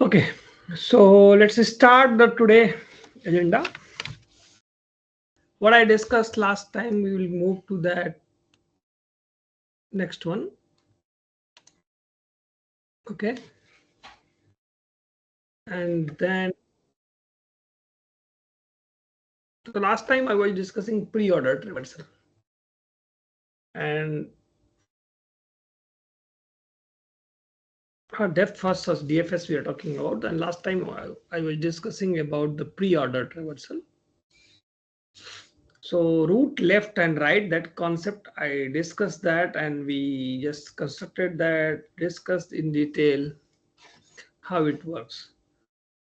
Okay, so let's start the today agenda. What I discussed last time, we will move to that next one. Okay, and then the last time I was discussing pre-order reversal, and depth first was DFS we are talking about, and last time I was discussing about the pre-order reversal. So root left and right, that concept I discussed that, and we just constructed that, discussed in detail how it works.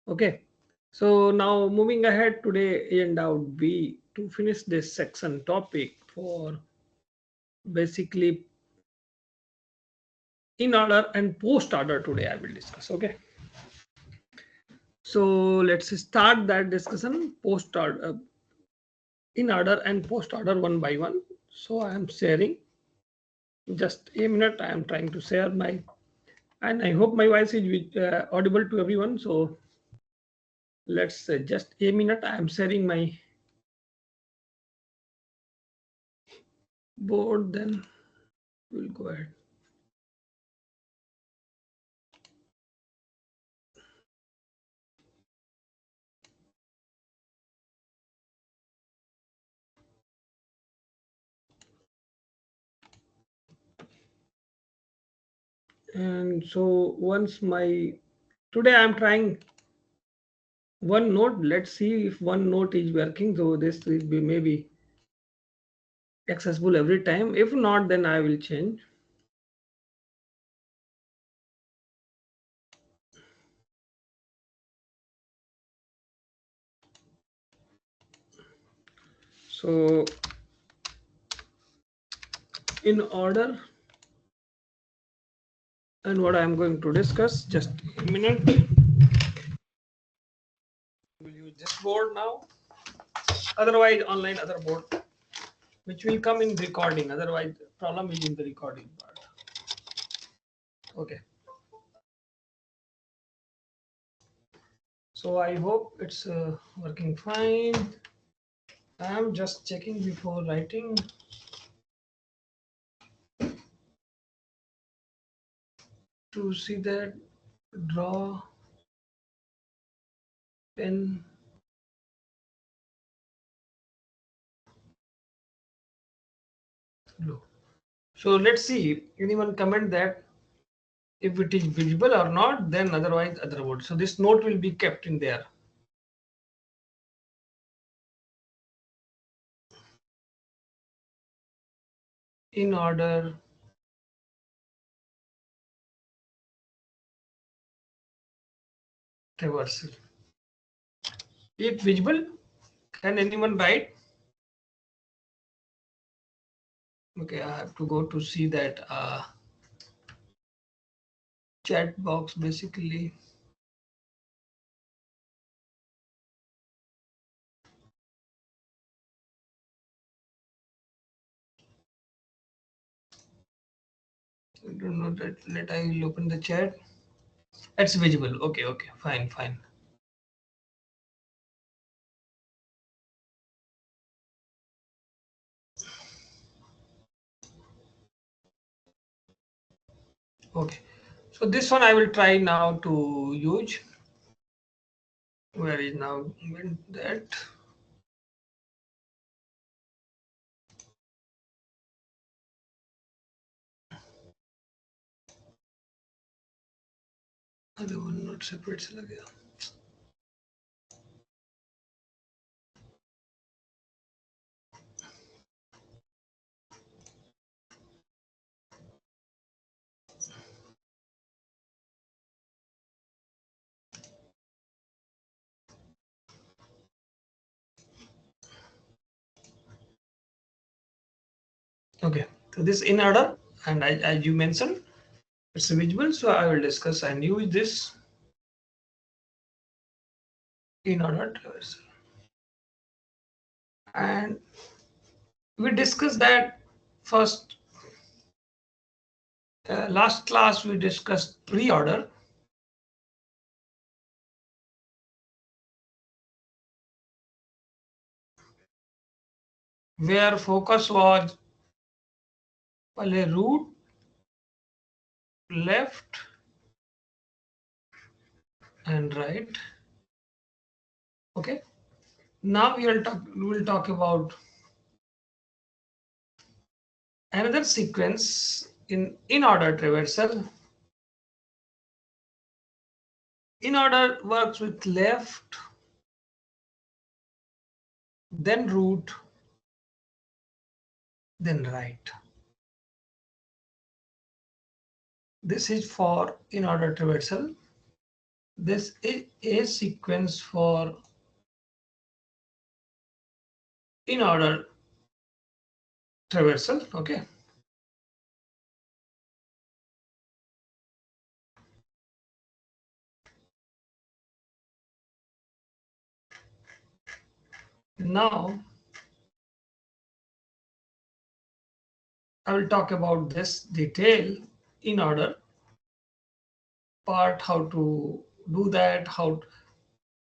Okay, so now moving ahead today agenda would be to finish this section topic for basically in order and post order today I will discuss. Okay, so let's start that discussion post order, in order and post order one by one. So I am sharing, just a minute, I am trying to share my, and I hope my voice is audible to everyone. So let's just a minute, I am sharing my board, then we'll go ahead. And so once my, today I'm trying one note. Let's see if one note is working. So this will be maybe accessible every time. If not, then I will change. So in order, and what I'm going to discuss, just a minute. We'll use this board now. Otherwise, online other board, which will come in recording. Otherwise, problem is in the recording part. Okay. So I hope it's working fine. I'm just checking before writing. To see that, draw pen. Blue. So let's see, anyone comment that if it is visible or not, then otherwise other word. So this note will be kept in there. In order reversal. If visible, can anyone write? Okay, I have to go to see that chat box basically. I don't know that. Let I will open the chat. It's visible. Okay, okay, fine, fine. Okay, so this one I will try now to use. Where is now that? Other one not separate चला गया. Okay, so this in order, and as you mentioned, it's visible. So I will discuss and use this in order reversal. And we discussed that first. Last class we discussed pre-order. where focus was root, left and right. Okay. Now we will talk about another sequence in order traversal. In order works with left, then root, then right. This is for in order traversal. This is a sequence for in order traversal. Okay. Now I will talk about this detail in order part, how to do that, how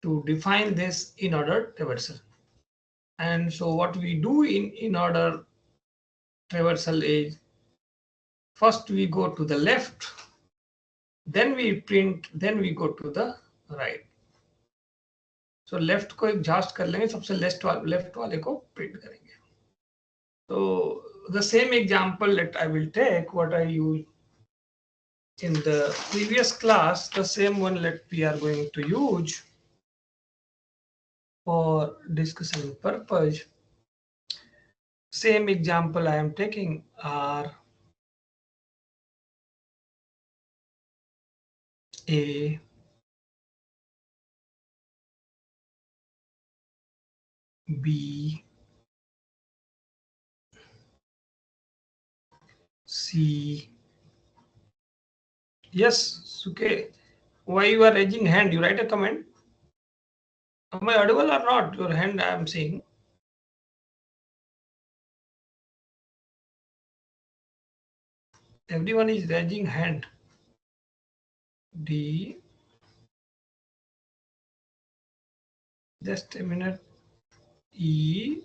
to define this in order traversal. And so what we do in order traversal is first we go to the left, then we print, then we go to the right. So left को एक just कर लेंगे, सबसे left वाले को print करेंगे. So the same example that I will take, what I used in the previous class, the same one that we are going to use for discussion purpose. Same example I am taking are A, B, C. Yes, Suke, why you are raising hand? You write a comment. Am I audible or not? Your hand I am seeing. Everyone is raising hand. D. Just a minute. E,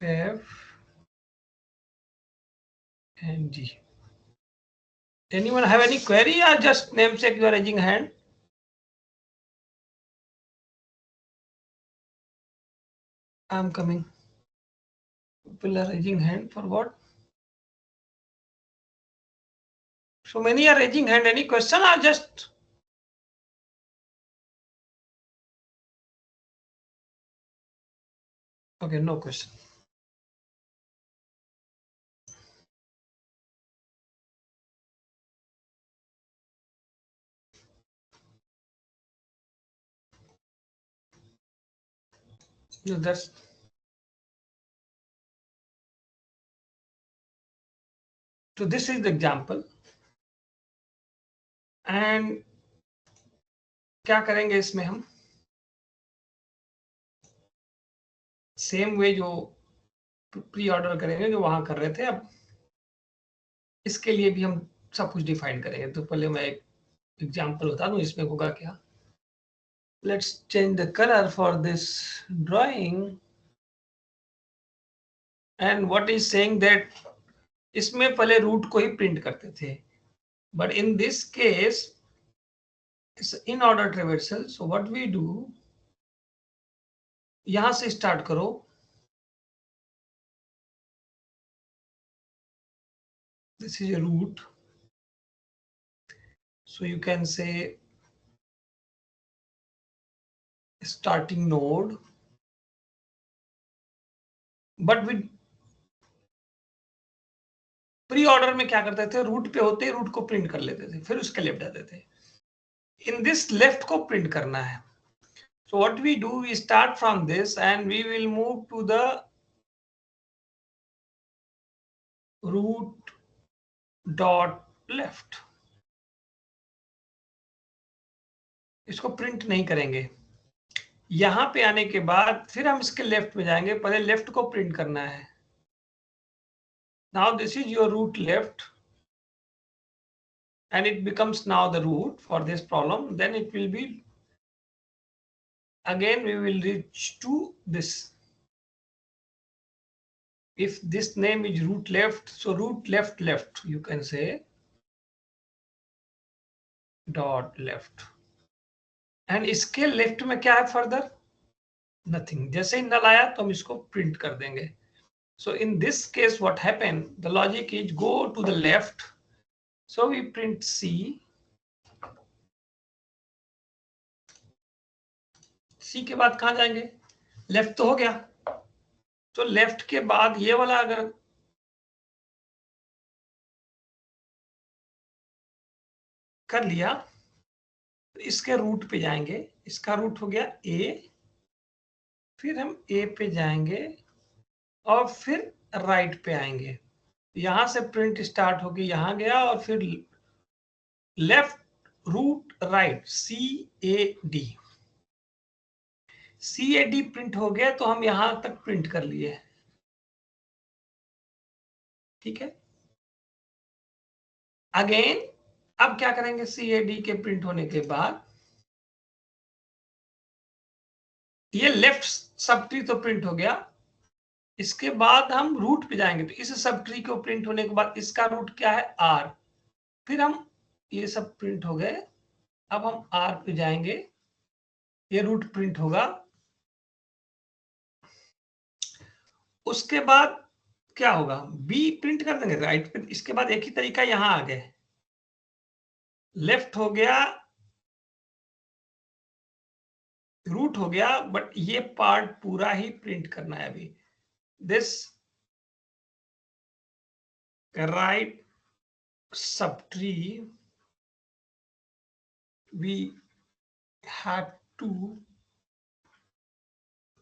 F, and G. Anyone have any query or just namesake you are raising hand? I am coming. People are raising hand for what? So many are raising hand. Any question or just? Okay, no question. No, that's. So this is the example. And क्या करेंगे इसमें हम? Same way जो pre order करेंगे जो वहां कर रहे थे, अब इसके लिए भी हम सब कुछ डिफाइन करेंगे. तो पहले मैं एक एग्जांपल बता दूं इसमें होगा क्या. Let's change the color for this drawing. And what is saying that इसमें पहले रूट को ही प्रिंट करते थे, but in this case it's in order traversal. So what we do, यहां से स्टार्ट करो. This is a root, so you can say starting node, but with pre order में क्या करते थे, रूट पे होते ही रूट को प्रिंट कर लेते थे, फिर उसके लेफ्ट जाते थे. इन दिस लेफ्ट को प्रिंट करना है. So what we do, we start from this and we will move to the root dot left. इसको प्रिंट नहीं करेंगे. यहां पे आने के बाद फिर हम इसके लेफ्ट में जाएंगे, पहले लेफ्ट को प्रिंट करना है. Now this is your root left and it becomes now the root for this problem. Then it will be again we will reach to this. If this name is root left, so root left left, you can say dot left. And इसके left में क्या है further? Nothing. जैसे ही नल आया तो हम इसको print कर देंगे. So in this case, what happened? The logic is go to the left. So we print C. C के बाद कहां जाएंगे? लेफ्ट तो हो गया. तो लेफ्ट के बाद ये वाला अगर कर लिया तो इसके रूट पे जाएंगे. इसका रूट हो गया A. फिर हम A पे जाएंगे और फिर राइट पे आएंगे. यहां से प्रिंट स्टार्ट होके यहां गया और फिर left root right CAD. CAD print हो गया तो हम यहां तक प्रिंट कर लिए. ठीक है. अगेन अब क्या करेंगे? CAD के प्रिंट होने के बाद ये लेफ्ट सब ट्री तो प्रिंट हो गया. इसके बाद हम रूट पे जाएंगे तो इस सब ट्री को प्रिंट होने के बाद इसका रूट क्या है? R. फिर हम ये सब प्रिंट हो गए. अब हम R पे जाएंगे. ये रूट प्रिंट होगा. उसके बाद क्या होगा? B प्रिंट कर देंगे राइट पे. इसके बाद एक ही तरीका यहां आ गए. लेफ्ट हो गया, रूट हो गया, बट ये पार्ट पूरा ही प्रिंट करना है अभी. This right sub tree we have to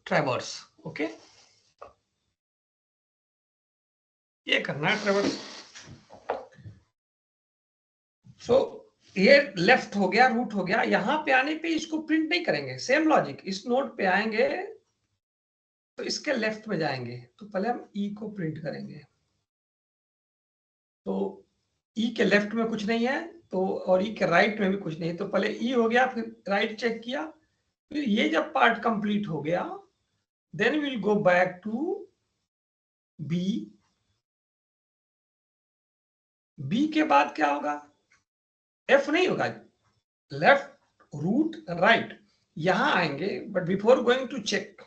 traverse. okay, ये करना है ट्रेवर्स. सो ये लेफ्ट हो गया, रूट हो गया. यहां पे आने पे इसको प्रिंट नहीं करेंगे. Same logic. इस नोड पे आएंगे तो इसके लेफ्ट में जाएंगे तो पहले हम ई को प्रिंट करेंगे. तो ई के लेफ्ट में कुछ नहीं है तो, और ई के राइट में भी कुछ नहीं है तो पहले ई हो गया, फिर राइट चेक किया. फिर ये जब पार्ट कंप्लीट हो गया then will go back to B. B के बाद क्या होगा? एफ नहीं होगा. लेफ्ट रूट राइट यहां आएंगे. But before going to check,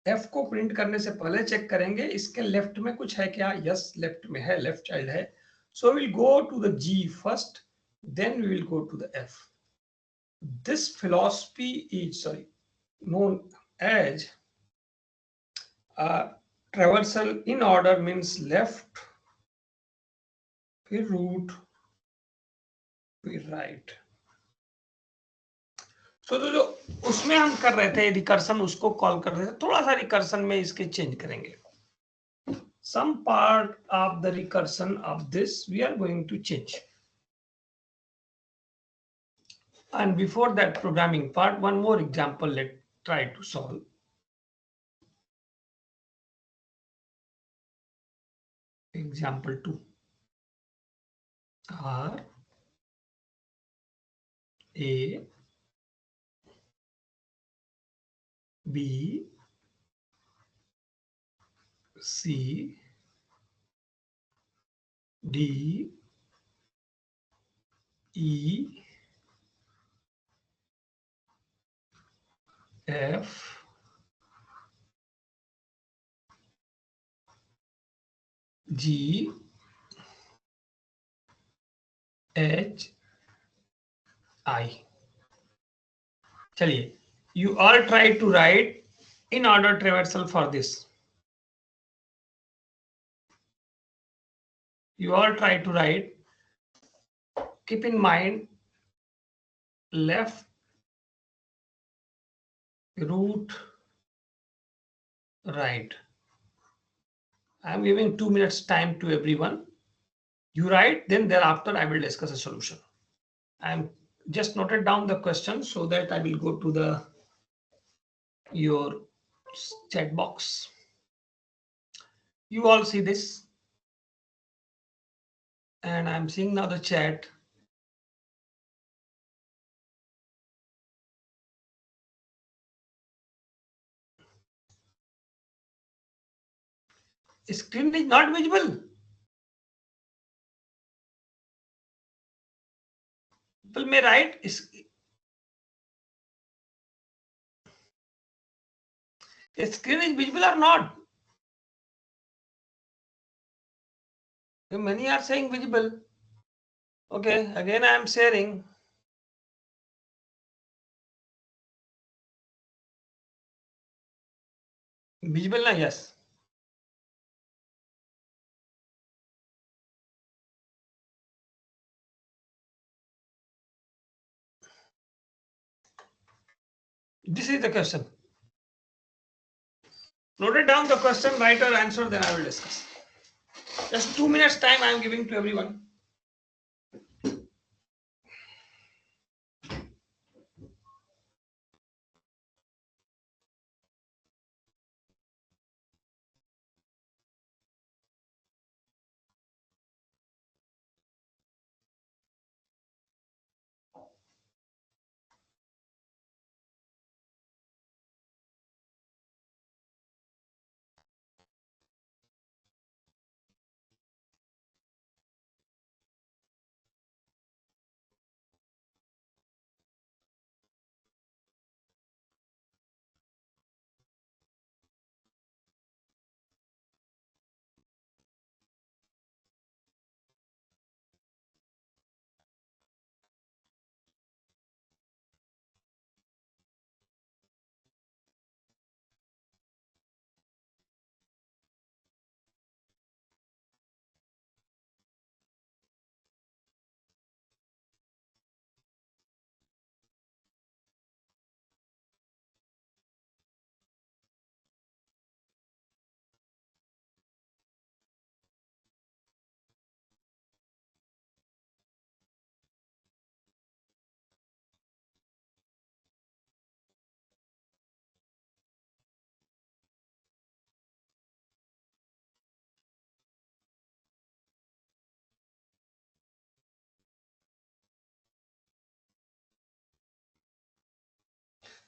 F को प्रिंट करने से पहले चेक करेंगे इसके लेफ्ट में कुछ है क्या? यस, लेफ्ट में है, लेफ्ट चाइल्ड है. So will go to the G first, then we will go to the F. This philosophy is known as traversal in order. Means left, फिर रूट, फिर राइट. तो जो उसमें हम कर रहे थे रिकर्सन, उसको कॉल कर रहे थे. थोड़ा सा रिकर्सन में इसके चेंज करेंगे. some part of the recursion of this we are going to change. And before that programming part, one more example let's try to solve. Example 2. R A B C D E F G H I. चलिए, you all try to write in order traversal for this. You all try to write. Keep in mind left root right. I am giving 2 minutes time to everyone. You write, then thereafter I will discuss a solution. I am just noted down the question so that I will go to your chat box. You all see this, and I'm seeing now the chat. Screen is not visible. People may write screen is visible or not. Many are saying visible. Okay, again I am sharing. Visible na? Yes. This is the question. Note it down the question, write or answer, then I will discuss. Just 2 minutes time I am giving to everyone.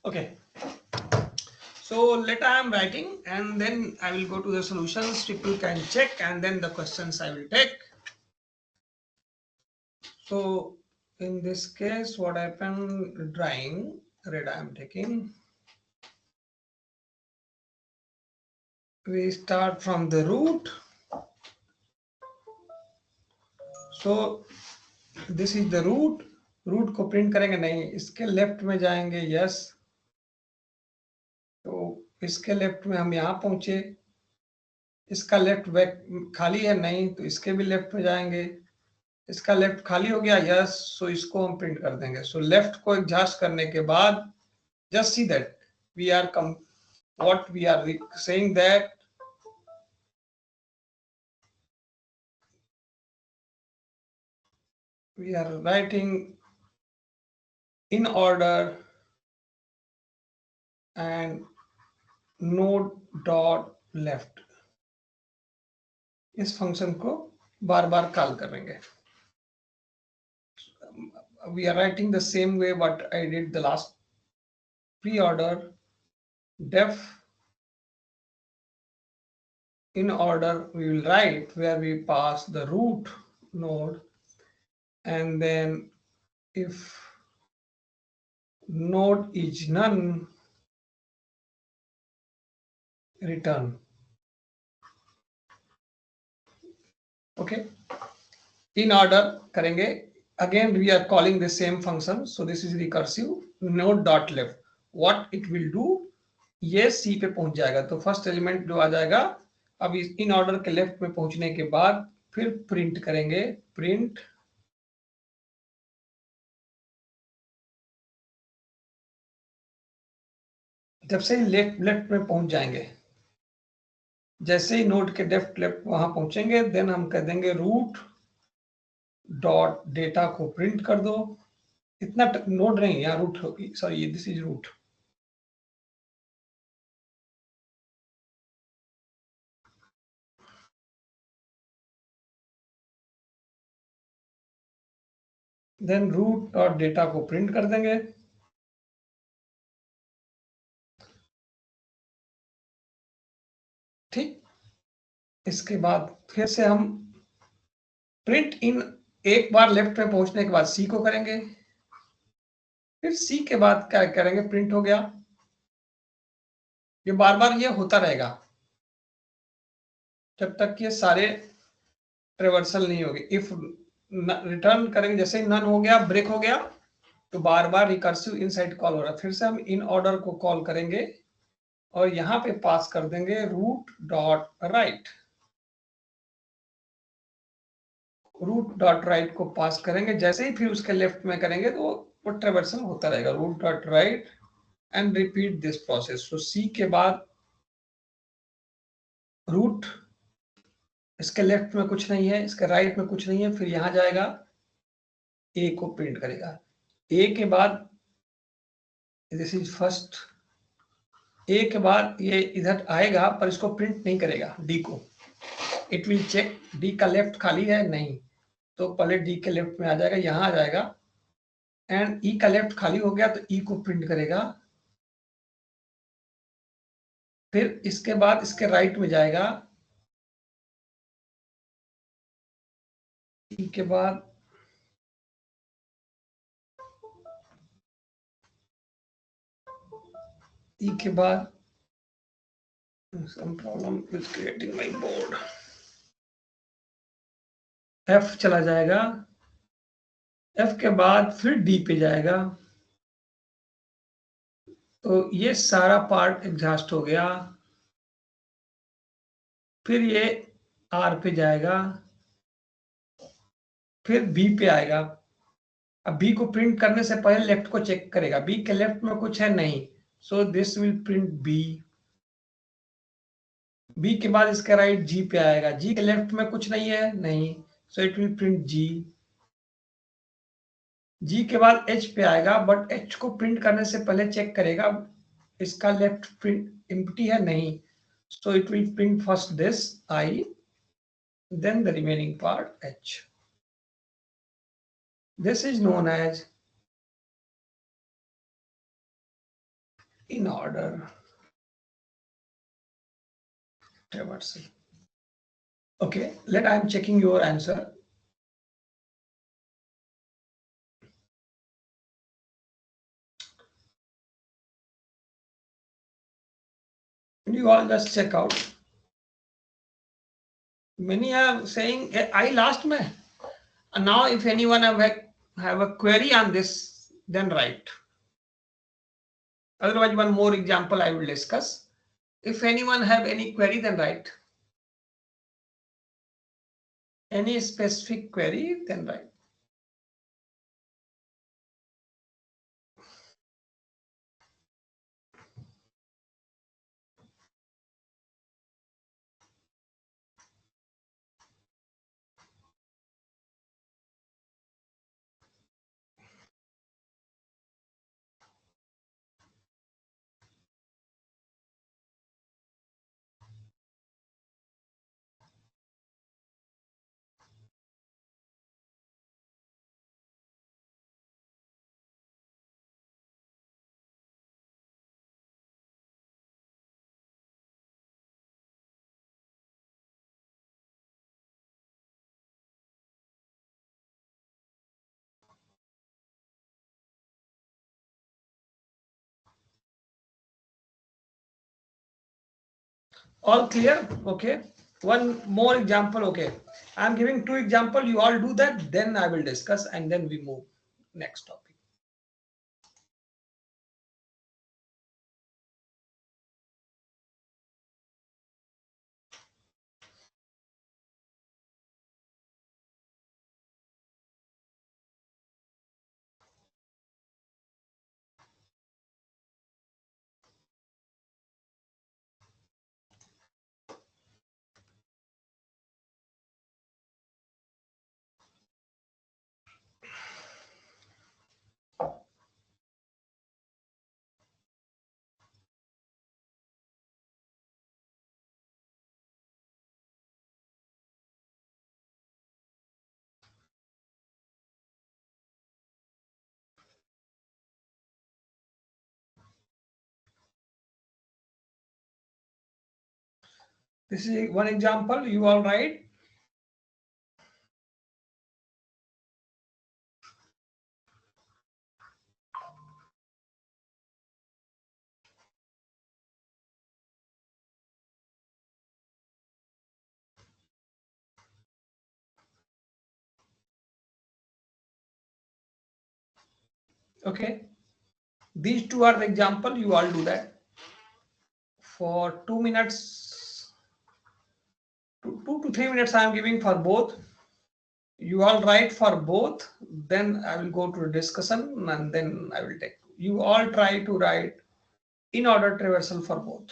Okay. So let I am writing and then I will go to the solutions. People can check and then the questions I will take. So in this case, what happened? Drawing red I am taking. We start from the root. So this is the root. Root को print करेंगे नहीं, इसके left में जाएंगे yes, तो इसके left में हम यहाँ पहुंचे, इसका लेफ्ट बैक खाली है नहीं, तो इसके भी लेफ्ट में जाएंगे, इसका लेफ्ट खाली हो गया यस, सो इसको हम प्रिंट कर देंगे. सो लेफ्ट को एग्जॉस्ट करने के बाद just see that we are come what we are saying that we are writing in order and node dot left. इस फंक्शन को बार बार कॉल करेंगे. We are writing the same way what I did the last pre-order def in order. We will write where we pass the root node, and then if node is none, return. Okay, in order करेंगे. Again we are calling the same function, so this is recursive node dot left. What it will do, ये C पे पहुंच जाएगा, तो first element जो आ जाएगा, अब in order के लेफ्ट में पहुंचने के बाद फिर प्रिंट करेंगे, प्रिंट जब से लेफ्ट में पहुंच जाएंगे, जैसे ही नोड के लेफ्ट वहां पहुंचेंगे, देन हम कह देंगे रूट डॉट डेटा को प्रिंट कर दो. इतना नोड नहीं, यहाँ रूट होगी, sorry this is root. Then root dot data को प्रिंट कर देंगे. ठीक, इसके बाद फिर से हम प्रिंट इन, एक बार लेफ्ट में पहुंचने के बाद सी को करेंगे, फिर सी के बाद क्या करेंगे, प्रिंट हो गया। ये बार बार ये होता रहेगा जब तक ये सारे ट्रेवर्सल नहीं होगी। इफ रिटर्न करेंगे, जैसे ही नन हो गया, ब्रेक हो गया, तो बार बार रिकर्सिव इनसाइड कॉल हो रहा है। फिर से हम इन ऑर्डर को कॉल करेंगे और यहां पे पास कर देंगे root dot right. Root dot right को पास करेंगे, जैसे ही फिर उसके लेफ्ट में करेंगे तो वो ट्रेवर्सल होता रहेगा, root dot right and repeat this process. तो सी के बाद रूट, इसके लेफ्ट में कुछ नहीं है, इसके राइट में कुछ नहीं है, फिर यहां जाएगा, ए को प्रिंट करेगा। ए के बाद दिस इज फर्स्ट, ए के बाद ये इधर आएगा पर इसको प्रिंट नहीं करेगा, डी को। इट विल चेक डी का लेफ्ट खाली है नहीं, तो पहले डी के लेफ्ट में आ जाएगा, यहां आ जाएगा, एंड ई का लेफ्ट खाली हो गया तो ई को प्रिंट करेगा। फिर इसके बाद इसके राइट में जाएगा, ई के बाद ई के बाद some problem is creating my board, F चला जाएगा, एफ के बाद फिर डी पे जाएगा। तो ये सारा पार्ट एग्जॉस्ट हो गया। फिर ये आर पे जाएगा, फिर बी पे आएगा। अब बी को प्रिंट करने से पहले लेफ्ट को चेक करेगा, बी के लेफ्ट में कुछ है नहीं, so this will print B. B के बाद इसका राइट जी पे आएगा, जी के लेफ्ट में कुछ नहीं है नहीं, सो इट विल प्रिंट जी। जी के बाद एच पे आएगा, बट एच को प्रिंट करने से पहले चेक करेगा इसका लेफ्ट प्रिंट एम्प्टी है नहीं, so it will print first this I, then the remaining part h. This is known as in order traversal. Okay, let I am checking your answer. You all just check out. Many are saying I last mein. And now if anyone have a query on this, then write. Otherwise, one more example I will discuss. If anyone have any query, then write. Any specific query, then write. All clear? Okay. One more example. Okay. I'm giving two examples. You all do that. Then I will discuss and then we move next topic. This is one example. You all write. Okay. These two are the example. You all do that for 2 minutes. 2 to 3 minutes I am giving for both. You all write for both, then I will go to a discussion and then I will take. You all try to write in order traversal for both.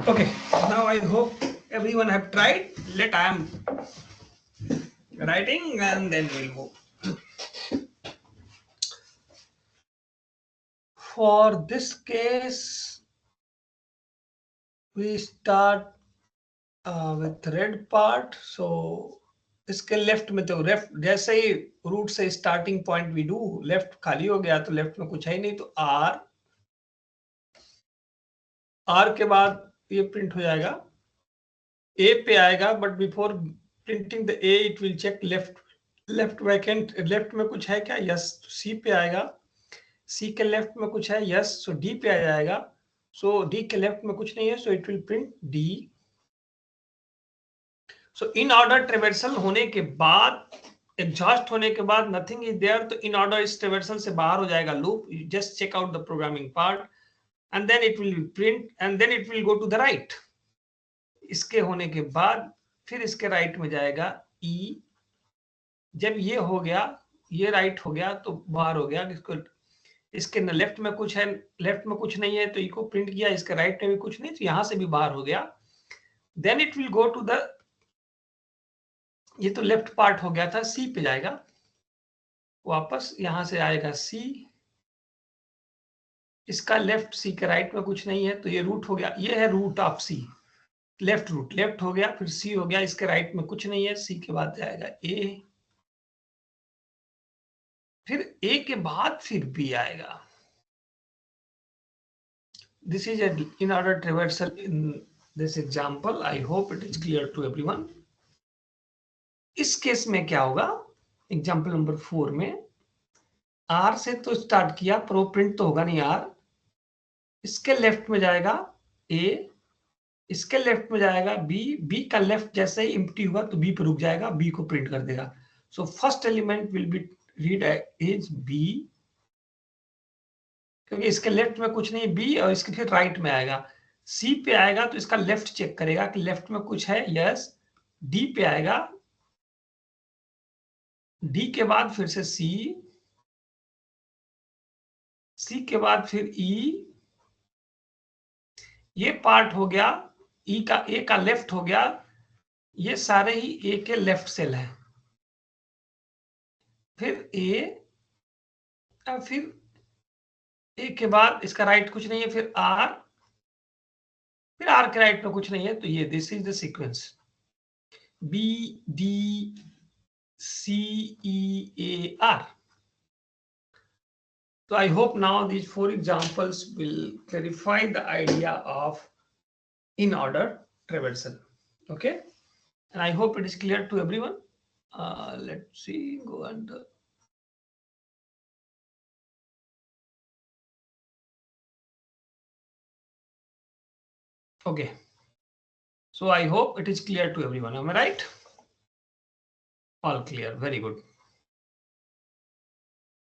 Okay, now I hope everyone have tried. Let I am writing and then we'll move. For this case, we start with red part. So इसके left में तो left जैसे ही root से starting point we do left खाली हो गया तो लेफ्ट में कुछ है ही नहीं तो आर के बाद ये प्रिंट हो जाएगा ए पे आएगा but before printing the A it will check left vacant left में कुछ है क्या यस सी पे आएगा सी के लेफ्ट में कुछ है यस सो डी पे आ जाएगा सो डी के लेफ्ट में कुछ नहीं है so it will print D so in order traversal होने के बाद एग्जॉस्ट होने के बाद नथिंग इज देयर तो इन ऑर्डर इस ट्रेवर्सल से बाहर हो जाएगा loop just check out the programming part and then it will print and then it will go to the right इसके होने के बाद फिर इसके राइट में जाएगा ई जब ये हो गया ये राइट हो गया तो बाहर हो गया इसके लेफ्ट में कुछ है लेफ्ट में कुछ नहीं है तो ई को प्रिंट किया इसके राइट में भी कुछ नहीं तो यहां से भी बाहर हो गया then it will go to the ये तो लेफ्ट पार्ट हो गया था सी पे जाएगा वापस यहां से आएगा सी इसका लेफ्ट सी के राइट में कुछ नहीं है तो ये रूट हो गया ये है root of C left root left हो गया फिर सी हो गया इसके राइट में कुछ नहीं है सी के बाद जाएगा ए फिर ए के बाद फिर बी आएगा this is in order traversal in this example I hope it is clear to everyone इस केस में क्या होगा एग्जांपल नंबर 4 में आर से तो स्टार्ट किया पर वो प्रिंट तो होगा नहीं आर इसके लेफ्ट में जाएगा ए इसके लेफ्ट में जाएगा बी बी का लेफ्ट जैसे ही एम्प्टी हुआ तो बी पे रुक जाएगा बी को प्रिंट कर देगा so first element will be read is B क्योंकि इसके लेफ्ट में कुछ नहीं बी और इसके फिर राइट में आएगा सी पे आएगा तो इसका लेफ्ट चेक करेगा कि लेफ्ट में कुछ है यस डी पे आएगा डी के बाद फिर से सी के बाद फिर ई ये पार्ट हो गया ई का ए का लेफ्ट हो गया ये सारे ही ए के लेफ्ट सेल हैं, फिर ए, फिर ए के बाद इसका राइट कुछ नहीं है, फिर आर के राइट में कुछ नहीं है, तो ये this is the sequence B D C E A R. So I hope now these 4 examples will clarify the idea of in order traversal. Okay, and I hope it is clear to everyone. Let's see, go under. Okay, so I hope it is clear to everyone. Am I right? All clear. Very good.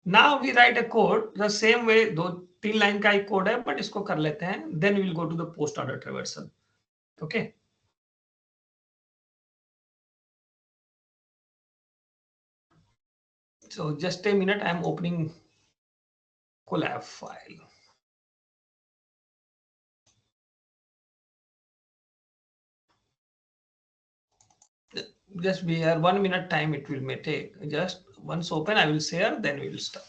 Now we write a code the same way. 2-3 line का एक code है, but इसको कर लेते हैं. Then we will go to the post order traversal. Okay. So just a minute. I am opening Colab file. Just be here 1 minute time, it will may take. Just once open, I will share, then we will start.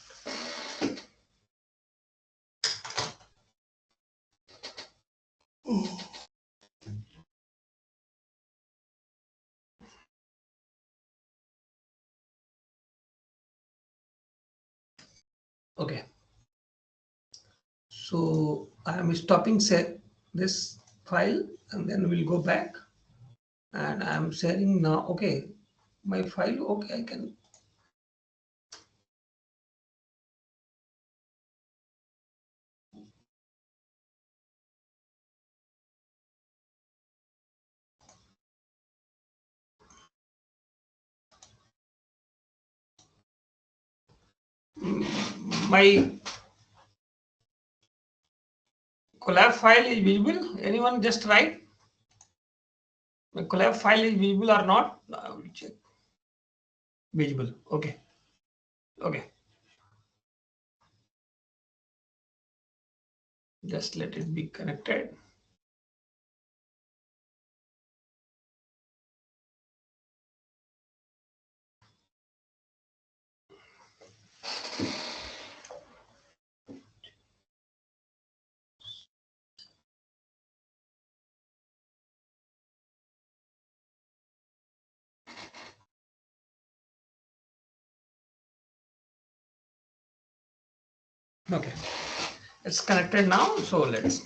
Okay, so I am stopping this file, and then we'll go back, and I am sharing now. Okay, my file. Okay, I can. My Colab file is visible. Anyone just write? My Colab file is visible or not? I will check. Visible. Okay. Okay. Just let it be connected. Okay, it's connected now. So let's.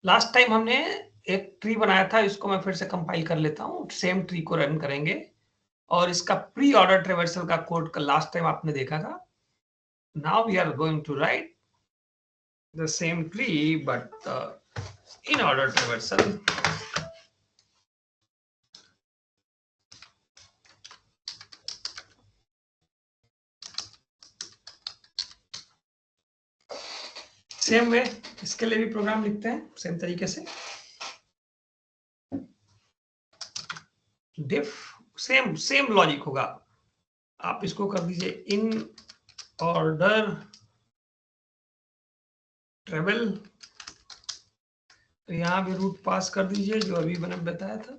Last time हमने एक tree बनाया था, इसको मैं फिर से compile कर लेता हूँ. सेम ट्री को रन करेंगे, और इसका प्री ऑर्डर ट्रेवर्सल का कोड का लास्ट टाइम आपने देखा था. Now we are going to write the same tree but in order traversal. Same way इसके लिए भी प्रोग्राम लिखते हैं सेम तरीके से. डिफ सेम लॉजिक होगा. आप इसको कर दीजिए इन ऑर्डर ट्रेवल, तो यहां भी रूट पास कर दीजिए जो अभी मैंने बताया था.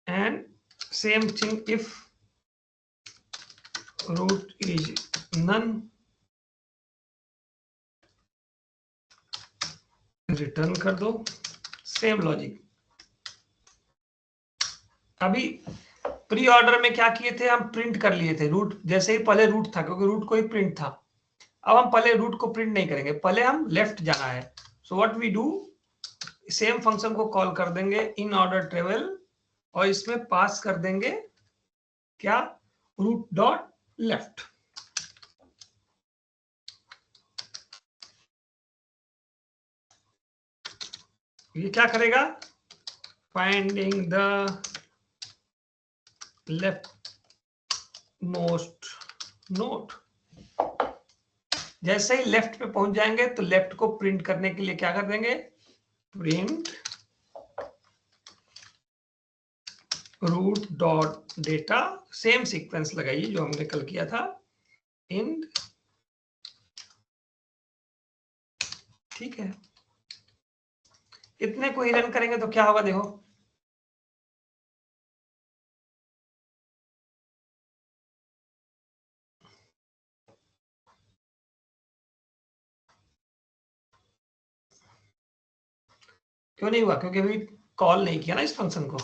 And same thing if root is none, return कर दो. Same logic. अभी प्री ऑर्डर में क्या किए थे, हम प्रिंट कर लिए थे रूट. जैसे ही पहले रूट था, क्योंकि रूट को ही प्रिंट था. अब हम पहले रूट को प्रिंट नहीं करेंगे, पहले हम लेफ्ट जाना है. So what we do, same function को कॉल कर देंगे इन ऑर्डर ट्रेवल, और इसमें पास कर देंगे क्या, रूट डॉट लेफ्ट. ये क्या करेगा, finding the left most node. जैसे ही लेफ्ट पे पहुंच जाएंगे तो लेफ्ट को प्रिंट करने के लिए क्या कर देंगे, print root dot data. Same sequence लगाइए जो हमने कल किया था. इन, ठीक है. इतने को ही रन करेंगे तो क्या होगा देखो, क्यों नहीं हुआ? क्योंकि अभी कॉल नहीं किया ना इस फंक्शन को।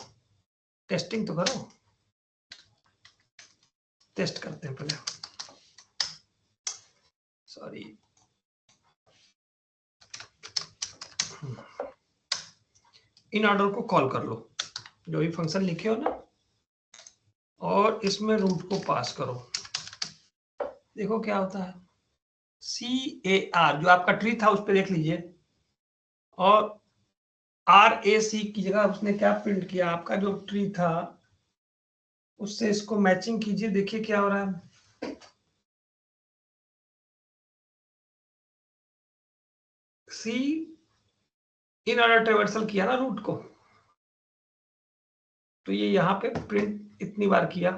टेस्टिंग तो करो, टेस्ट करते हैं पहले। सॉरी, इन ऑर्डर को कॉल कर लो, जो भी फंक्शन लिखे हो ना, और इसमें रूट को पास करो। देखो क्या होता है। CAR जो आपका ट्री था उस पर देख लीजिए, और RAC की जगह उसने क्या प्रिंट किया, आपका जो ट्री था उससे इसको मैचिंग कीजिए, देखिए क्या हो रहा है। सी इन ऑर्डर ट्रेवर्सल किया ना रूट को, तो ये यहाँ पे प्रिंट इतनी बार किया,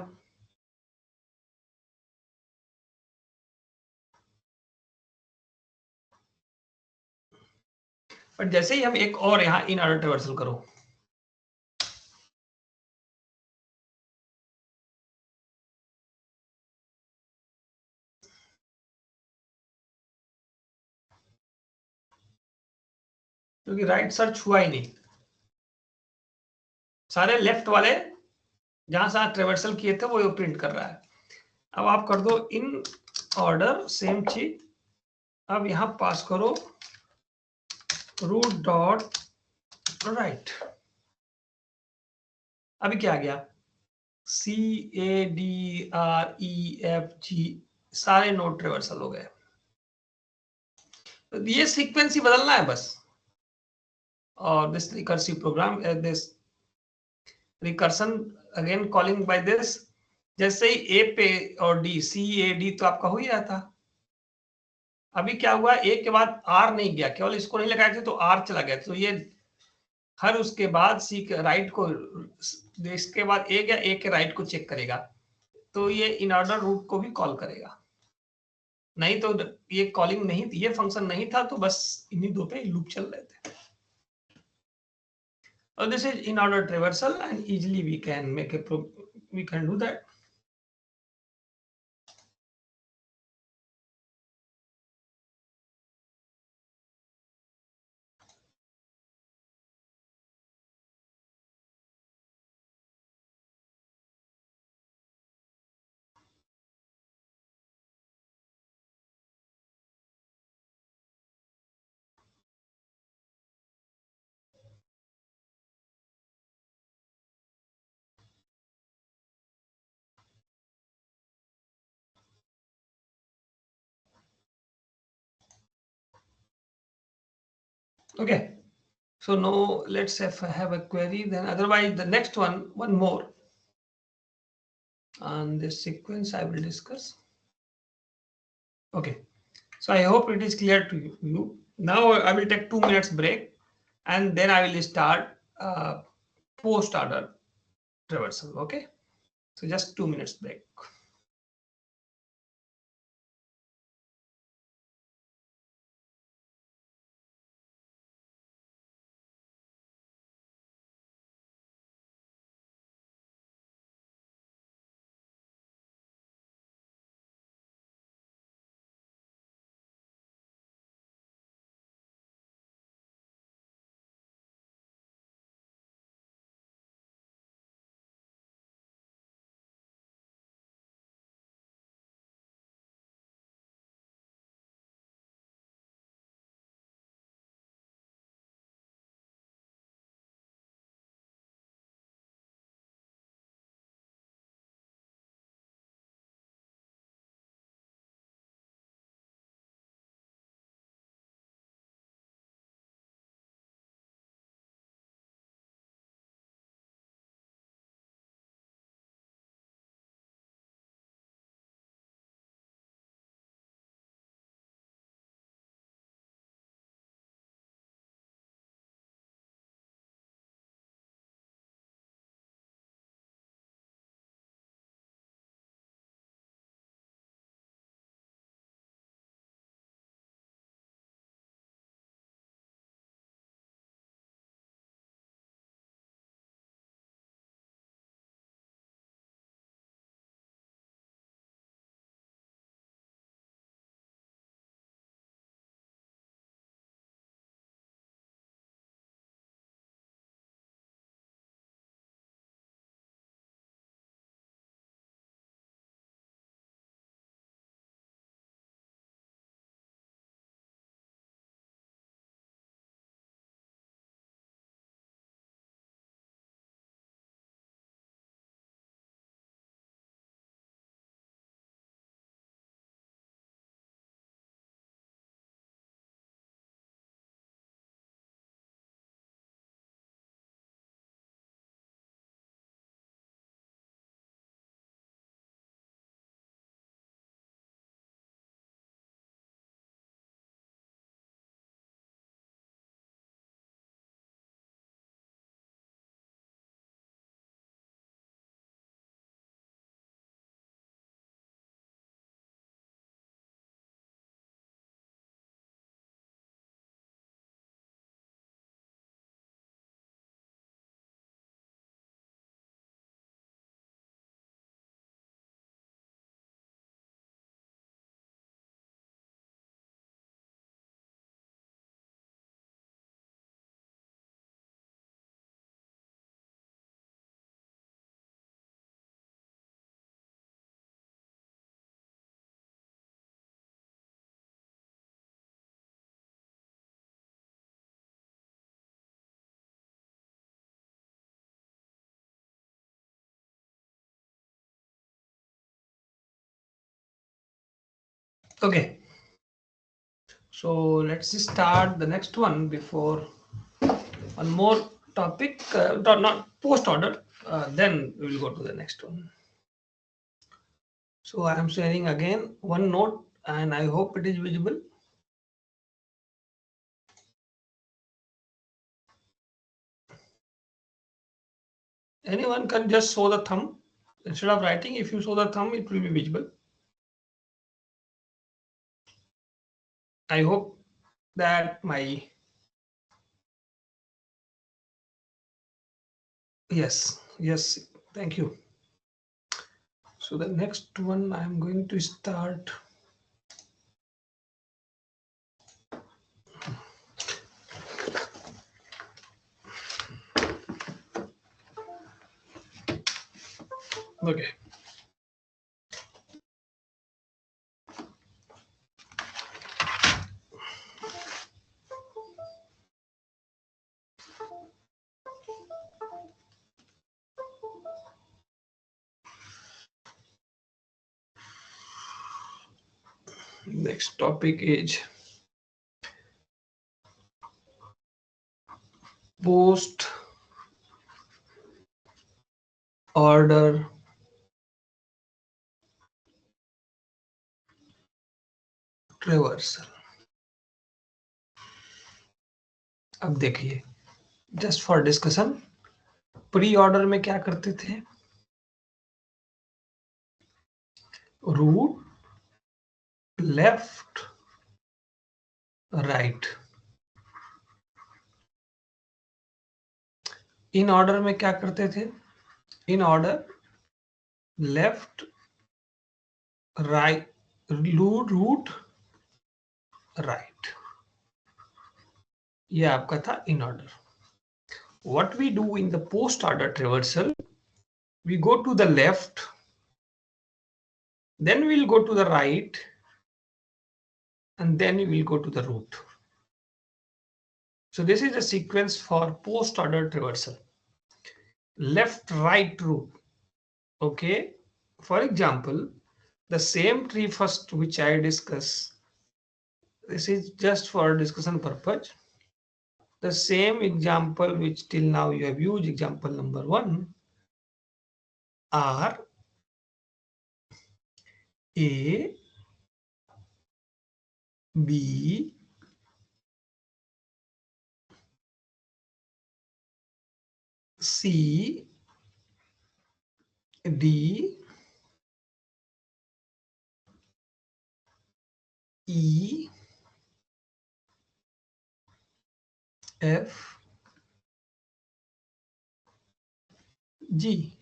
बट जैसे ही हम एक और यहाँ इन ऑर्डर ट्रेवर्सल करो, क्योंकि राइट सर्च हुआ ही नहीं, सारे लेफ्ट वाले जहां से ट्रेवर्सल किए थे वो प्रिंट कर रहा है। अब आप कर दो इन ऑर्डर, सेम चीज, अब यहां पास करो रूट डॉट राइट। अभी क्या आ गया, CADREFG, सारे नोड ट्रेवर्सल हो गए। तो ये सीक्वेंस ही बदलना है बस, और this recursive program, this recursion again calling by this, जैसे ही ए पे और डी, CAD तो आपका हो ही रहा था। अभी क्या हुआ, ए के बाद आर नहीं गया, केवल इसको नहीं लगाए थे तो आर चला गया, तो ये हर उसके बाद सी के राइट को, इसके बाद ए गया, ए के राइट को चेक करेगा, तो ये इन ऑर्डर रूट को भी कॉल करेगा। नहीं तो ये कॉलिंग नहीं, ये फंक्शन नहीं था, तो बस इन्हीं दो पे लूप चल रहे थे। और this is in order traversal and easily we can make a, we can do that. Okay, so no, let's have a query then, otherwise the next one more on this sequence I will discuss. Okay, so I hope it is clear to you. Now I will take 2 minutes break, and then I will start post order traversal. Okay, so just 2 minutes break. Okay, so let's start the next one before one more topic, not post order, then we will go to the next one. So I am sharing again one note and I hope it is visible. Anyone can just show the thumb. Instead of writing, if you show the thumb, it will be visible. I hope that my, yes, thank you. So the next one I'm going to start. Okay. Next topic is post order reversal. अब देखिए, just for discussion, pre order में क्या करते थे? Root, left, right. In order में क्या करते थे? In order left, right, root, right. ये आपका था in order. What we do in the post order traversal, we go to the left, then we'll go to the right, and then we will go to the root. So this is a sequence for post order traversal. Left, right, root. Okay. For example, the same tree first which I discuss, this is just for discussion purpose. The same example which till now you have used, example number 1, are A, B, C, D, E, F, G.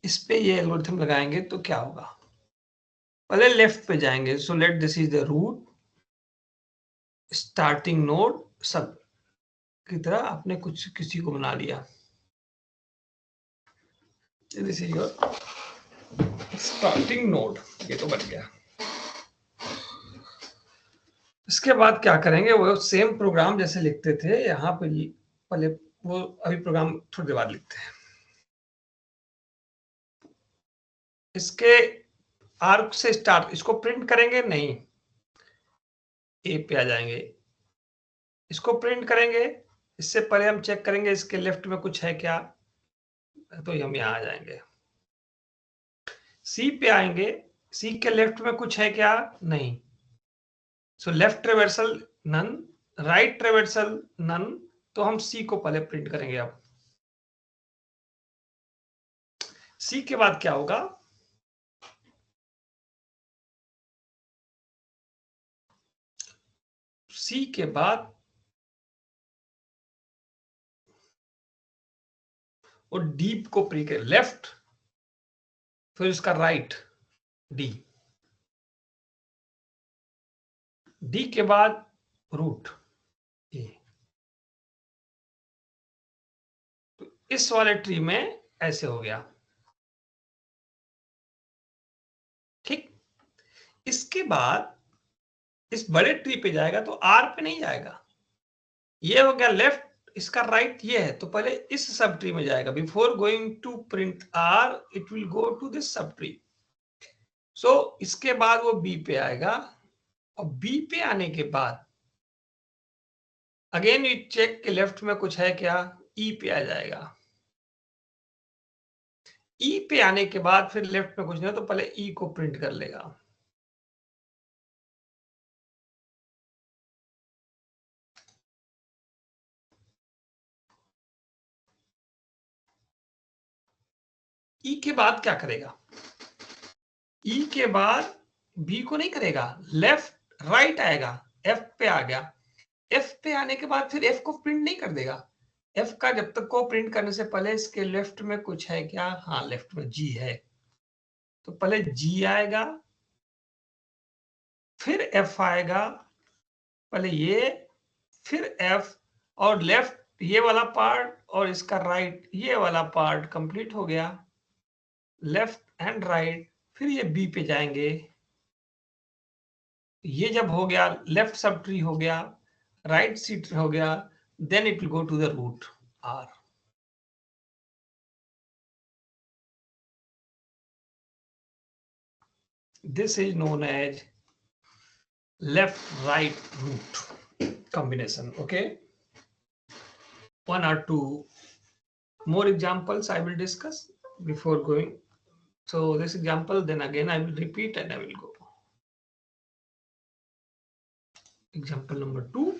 इस पे ये algorithm लगाएंगे तो क्या होगा? पहले left पे जाएंगे. So let this is the root, starting node, सब की तरह आपने कुछ किसी को बना लिया. This is your starting node. ये तो बन गया. इसके बाद क्या करेंगे? वो सेम प्रोग्राम जैसे लिखते थे यहाँ पे, पहले वो अभी प्रोग्राम थोड़ी देर बाद लिखते हैं. इसके आर्क से स्टार्ट, इसको प्रिंट करेंगे नहीं, ए पे आ जाएंगे, इसको प्रिंट करेंगे. इससे पहले हम चेक करेंगे इसके लेफ्ट में कुछ है क्या, तो हम यहाँ आ जाएंगे. सी पे आएंगे, सी के लेफ्ट में कुछ है क्या? नहीं. So left traversal none, right traversal none. तो हम सी को पहले प्रिंट करेंगे. अब सी के बाद क्या होगा? सी के बाद वो डीप को प्रिंट कर, लेफ्ट, फिर इसका राइट, डी, डी के बाद रूट, ए. तो इस वाले ट्री में ऐसे हो गया. ठीक. इसके बाद इस बड़े ट्री पे जाएगा तो आर पे नहीं जाएगा. ये हो गया लेफ्ट, इसका राइट ये है, तो पहले इस सब ट्री में जाएगा. Before going to print R, it will go to this subtree. So इसके बाद वो बी पे आएगा, और बी पे आने के बाद अगेन यू चेक के लेफ्ट में कुछ है क्या, ई पे आ जाएगा। ई पे आने के बाद फिर लेफ्ट में कुछ नहीं, तो पहले ई को प्रिंट कर लेगा। ई के बाद क्या करेगा, ई के बाद बी को नहीं करेगा, लेफ्ट राइट आएगा, एफ पे आ गया। एफ पे आने के बाद फिर एफ को प्रिंट नहीं कर देगा। एफ का जब तक को प्रिंट करने से पहले इसके लेफ्ट में कुछ है क्या, हाँ लेफ्ट में जी है, तो पहले जी आएगा, फिर एफ आएगा, पहले ये, फिर एफ, और लेफ्ट ये वाला पार्ट और इसका राइट ये वाला पार्ट कंप्लीट हो गया, लेफ्ट एंड राइट। फिर ये बी पे जाएंगे, ये जब हो गया, लेफ्ट सब ट्री हो गया, राइट सी ट्री हो गया, then it will go to the root R. This is known as left right root combination. Okay, one or two more examples I will discuss before going. So this example, then again I will repeat and I will go. Example number 2,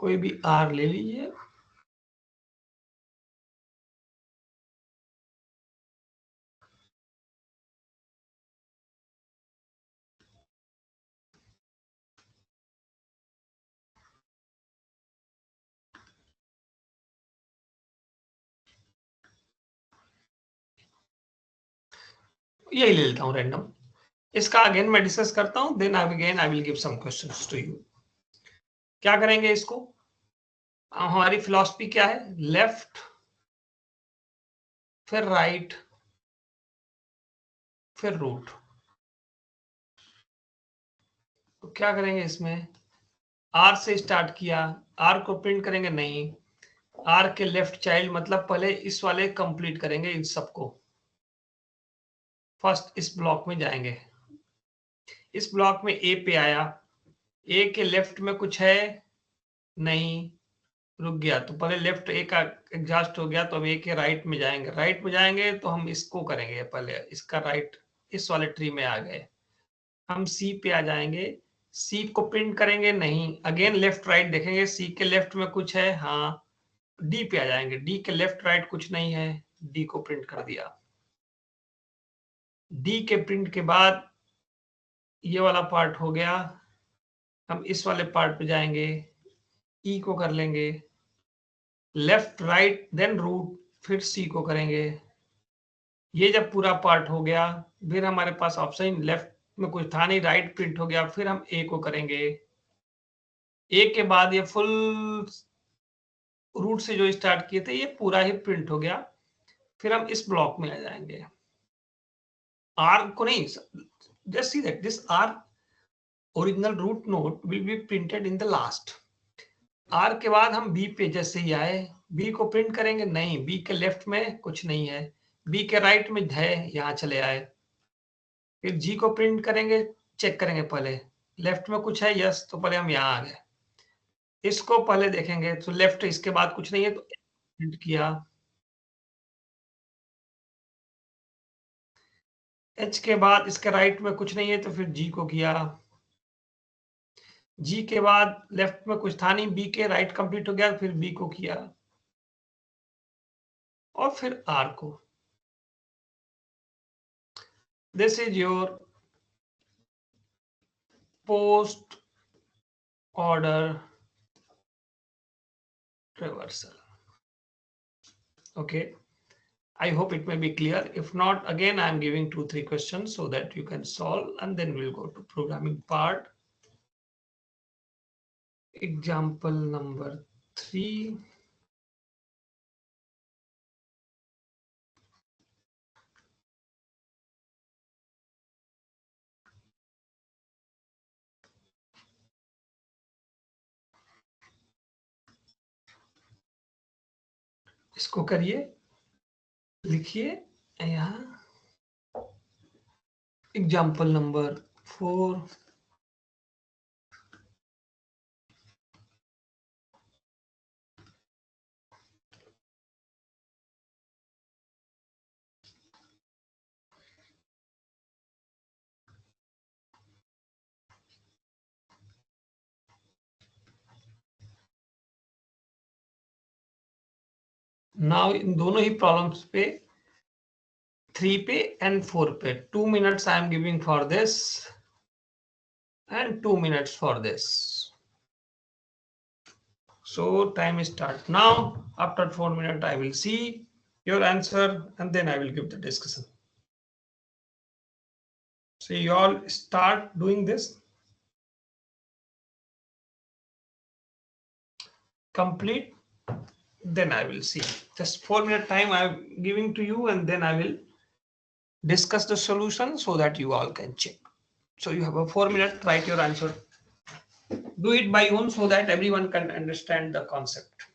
कोई भी R ले लीजिए, यही ले लेता हूं random. इसका again मैं डिस्कस करता हूं, then again I will give some questions to you. क्या करेंगे इसको, हमारी फिलॉसफी क्या है, लेफ्ट फिर राइट फिर रूट। तो क्या करेंगे इसमें, आर से स्टार्ट किया, आर को प्रिंट करेंगे नहीं, आर के लेफ्ट चाइल्ड मतलब पहले इस वाले कंप्लीट करेंगे इन सबको, फर्स्ट इस ब्लॉक में जाएंगे, इस ब्लॉक में ए पे आया, ए के लेफ्ट में कुछ है नहीं, रुक गया, तो पहले लेफ्ट ए का एग्जॉस्ट हो गया, तो अब ए के राइट में जाएंगे, राइट में जाएंगे तो हम इसको करेंगे, पहले इसका राइट इस वाले ट्री में आ गए, हम सी पे आ जाएंगे, सी को प्रिंट करेंगे नहीं, अगेन लेफ्ट राइट देखेंगे, सी के लेफ्ट में कुछ है हाँ, डी पे आ जाएंगे, डी के लेफ्ट राइट कुछ नहीं है, डी को प्रिंट कर दिया। डी के प्रिंट के बाद ये वाला पार्ट हो गया, हम इस वाले पार्ट पे जाएंगे, ई को कर लेंगे, लेफ्ट राइट देन रूट, फिर सी को करेंगे। ये जब पूरा पार्ट हो गया, फिर हमारे पास ऑप्शन लेफ्ट में कुछ था नहीं, राइट प्रिंट हो गया, फिर हम ए को करेंगे, ए के बाद ये फुल रूट से जो स्टार्ट किए थे ये पूरा ही प्रिंट हो गया, फिर हम इस ब्लॉक में आ जाएंगे, आर को नहीं, just see that this R original root node will be printed in the last. R के बाद हम बी पे जैसे ही आए, बी को प्रिंट करेंगे नहीं, बी के लेफ्ट में कुछ नहीं है, बी के राइट में है, यहां चले आए, फिर जी को प्रिंट करेंगे, चेक करेंगे पहले लेफ्ट में कुछ है, यस, तो पहले हम यहाँ आ गए, इसको पहले देखेंगे, तो लेफ्ट इसके बाद कुछ नहीं है तो प्रिंट किया, एच के बाद इसके राइट में कुछ नहीं है तो फिर जी को किया, जी के बाद लेफ्ट में कुछ था नहीं, बी के राइट कंप्लीट हो गया, फिर बी को किया, और फिर आर को। This is your post order reversal. Okay, I hope it may be clear. If not, again I am giving 2-3 questions so that you can solve, and then we'll go to programming part. Example number 3. इसको करिए, लिखिए यहाँ example number 4। Now in दोनों ही problems पे 3 पे and 4 पे 2 minutes I am giving for this and 2 minutes for this. So time start now. After 4 minutes I will see your answer and then I will give the discussion. So you all start doing this. Complete. Then I will see. Just 4 minute time I am giving to you and then I will discuss the solution so that you all can check. So you have a 4 minute, write your answer. Do it by own so that everyone can understand the concept.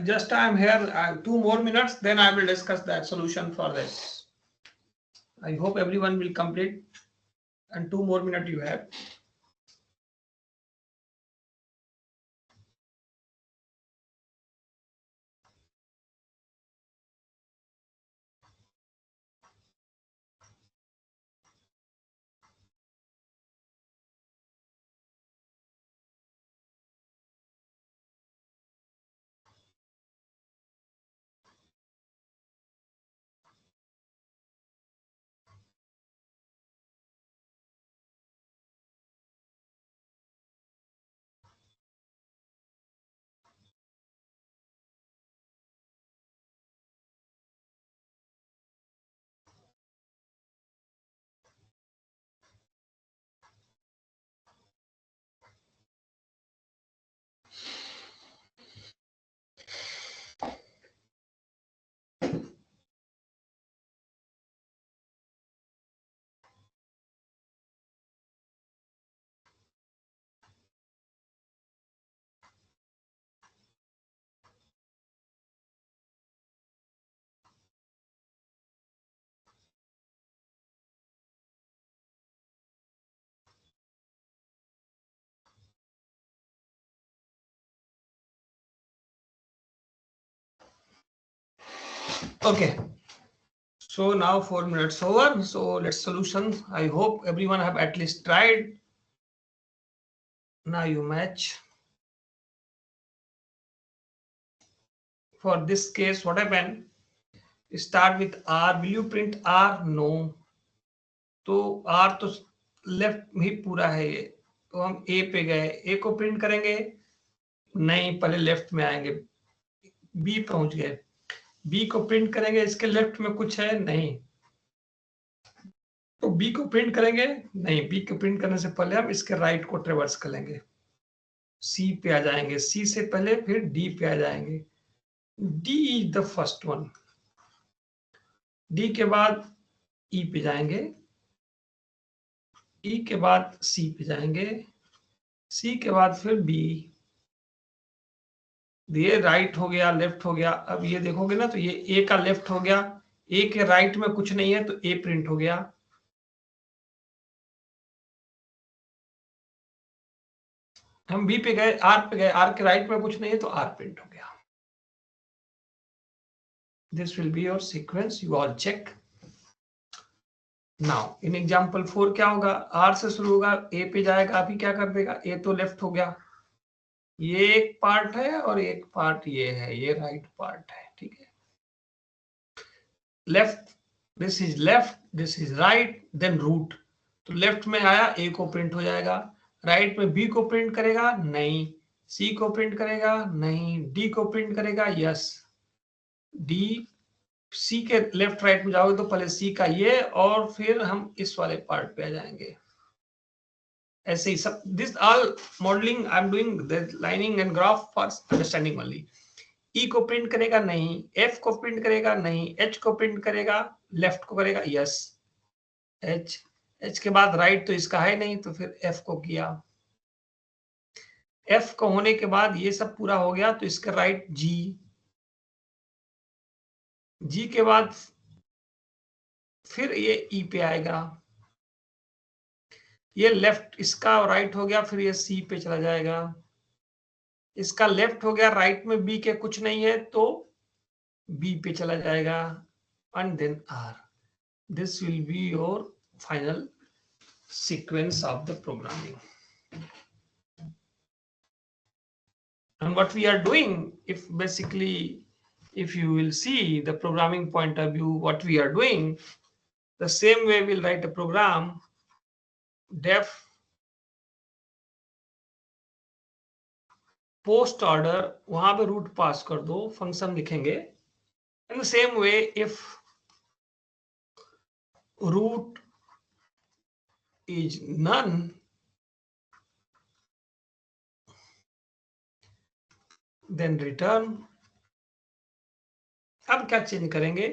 Just I am here 2 more minutes, then I will discuss that solution for this. I hope everyone will complete and 2 more minutes you have. Okay. So now 4 minutes over. So let's solution. I hope everyone have at least tried. Now you match. For this case, what happened? Start with R. Will you print R? No. तो R तो left ही पूरा है ये, तो हम A पे गए, A को प्रिंट करेंगे नहीं, पहले लेफ्ट में आएंगे, B पहुंच गए, B को प्रिंट करेंगे, इसके लेफ्ट में कुछ है नहीं, तो B को प्रिंट करेंगे नहीं, B को प्रिंट करने से पहले हम इसके राइट को ट्रेवर्स कर लेंगे, C पे आ जाएंगे, C से पहले फिर D पे आ जाएंगे, D is the first one, D के बाद E पे जाएंगे, E के बाद C पे जाएंगे, C के बाद फिर B, ये राइट हो गया, लेफ्ट हो गया, अब ये देखोगे ना तो ये ए का लेफ्ट हो गया, ए के राइट में कुछ नहीं है तो ए प्रिंट हो गया, हम बी पे गए, आर पे गए, आर के राइट में कुछ नहीं है तो आर प्रिंट हो गया. This will be your sequence. You all check. Now in example 4 क्या होगा, R से शुरू होगा, A पे जाएगा, अभी क्या कर देगा, A तो लेफ्ट हो गया, ये एक पार्ट है और एक पार्ट ये है, ये राइट पार्ट है, ठीक है. Left, this is left, this is right, then root. तो लेफ्ट में आया, A को प्रिंट हो जाएगा, राइट में B को प्रिंट करेगा नहीं, C को प्रिंट करेगा नहीं, D को प्रिंट करेगा यस. D सी के लेफ्ट राइट में जाओगे तो पहले सी का ये और फिर हम इस वाले पार्ट पे आ जाएंगे. ऐसे ही सब, this all modelling I am doing the lining and graph for understanding only. E को प्रिंट करेगा नहीं, एफ को प्रिंट करेगा नहीं, एच को प्रिंट करेगा, लेफ्ट को करेगा यस, एच. एच के बाद राइट तो इसका है नहीं तो फिर एफ को किया. एफ को होने के बाद ये सब पूरा हो गया तो इसका राइट जी. जी के बाद फिर ये ई पे आएगा, ये लेफ्ट इसका राइट हो गया, फिर ये सी पे चला जाएगा, इसका लेफ्ट हो गया, राइट में बी के कुछ नहीं है तो बी पे चला जाएगा, and then R. This will be your final sequence of the programming. And what we are doing, if basically if you will see the programming point of view, what we are doing the same way we'll write a program def post order, वहां पे root पास कर दो, function लिखेंगे. In the same way, if root is none, then return. अब क्या change करेंगे,